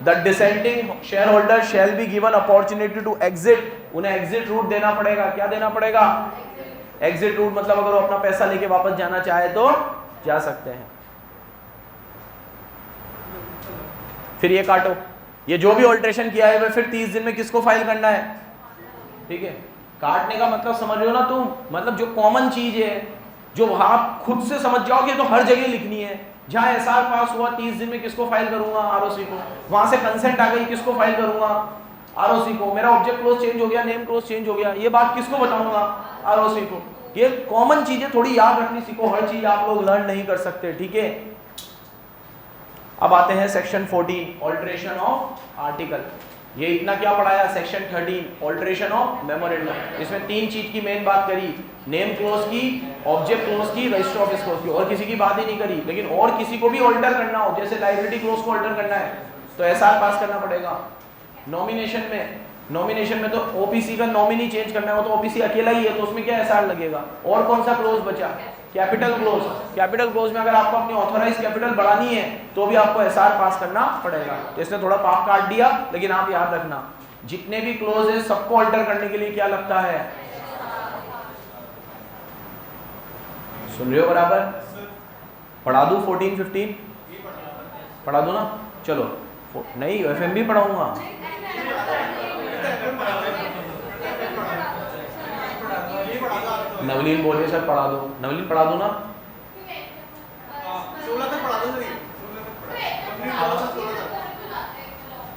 the dissenting shareholder shall be given opportunity to exit, उन्हें एग्जिट रूट देना पड़ेगा। क्या देना पड़ेगा, एग्जिट रूट, मतलब अगर वो अपना पैसा लेके वापस जाना चाहे तो जा सकते हैं। फिर ये काटो, ये जो भी ऑल्ट्रेशन किया है वह फिर 30 दिन में किसको फाइल करना है, ठीक है। काटने का मतलब समझ रहे हो ना तुम, मतलब जो कॉमन चीज है, जो आप खुद से समझ जाओगे तो हर जगह लिखनी है। जहां एसआर पास हुआ 30 दिन में किसको फाइल करूंगा, आरओसी को। वहां से कंसेंट आ गई, किसको फाइल करूंगा, आरओसी को। मेरा ऑब्जेक्ट क्लोज चेंज हो गया, नेम क्लोज चेंज हो गया, ये बात किसको बताऊंगा, आरओसी को। ये कॉमन चीजें थोड़ी याद रखनी सीखो, हर चीज आप लोग लर्न नहीं कर सकते, ठीक है। अब आते हैं सेक्शन 14 ऑल्ट्रेशन ऑफ आर्टिकल। ये इतना क्या पढ़ाया, सेक्शन 13 ऑल्ट्रेशन ऑफ मेमोरेंडम। इसमें 3 चीज की मेन बात करी, नेम क्लोज की, ऑब्जेक्ट क्लोज की, रजिस्टर ऑफिस क्लोज की, और किसी की बात ही नहीं करी। लेकिन और किसी को भी ऑल्टर करना हो, जैसे लाइब्रेरी क्लोज को ऑल्टर करना है तो एसआर पास करना पड़ेगा। नॉमिनेशन में तो ओपीसी का नॉमिनी चेंज करना हो तो ओपीसी अकेला ही है, तो उसमें क्या एसआर लगेगा। और कौन सा क्लोज बचा, कैपिटल क्लोज। कैपिटल क्लोज में अगर आपको अपनी ऑथराइज कैपिटल बढ़ानी है तो भी आपको एसआर पास करना पड़ेगा। तो इसने थोड़ा पाप काट दिया, लेकिन आप याद रखना जितने भी क्लोज है सबको अल्टर करने के लिए क्या लगता है, सुन रहे हो बराबर। पढ़ा दूं 14-15 पढ़ा दूं ना, चलो। नहीं एफएम भी पढ़ाऊंगा, नवलीन बोले सर पढ़ा दो, नवलीन पढ़ा दो ना।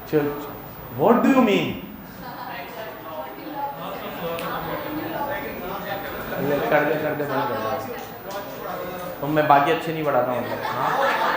चल, व्हाट डू यू मीन, कर दे तो मैं बाकी अच्छे नहीं पढ़ाता हूँ। हाँ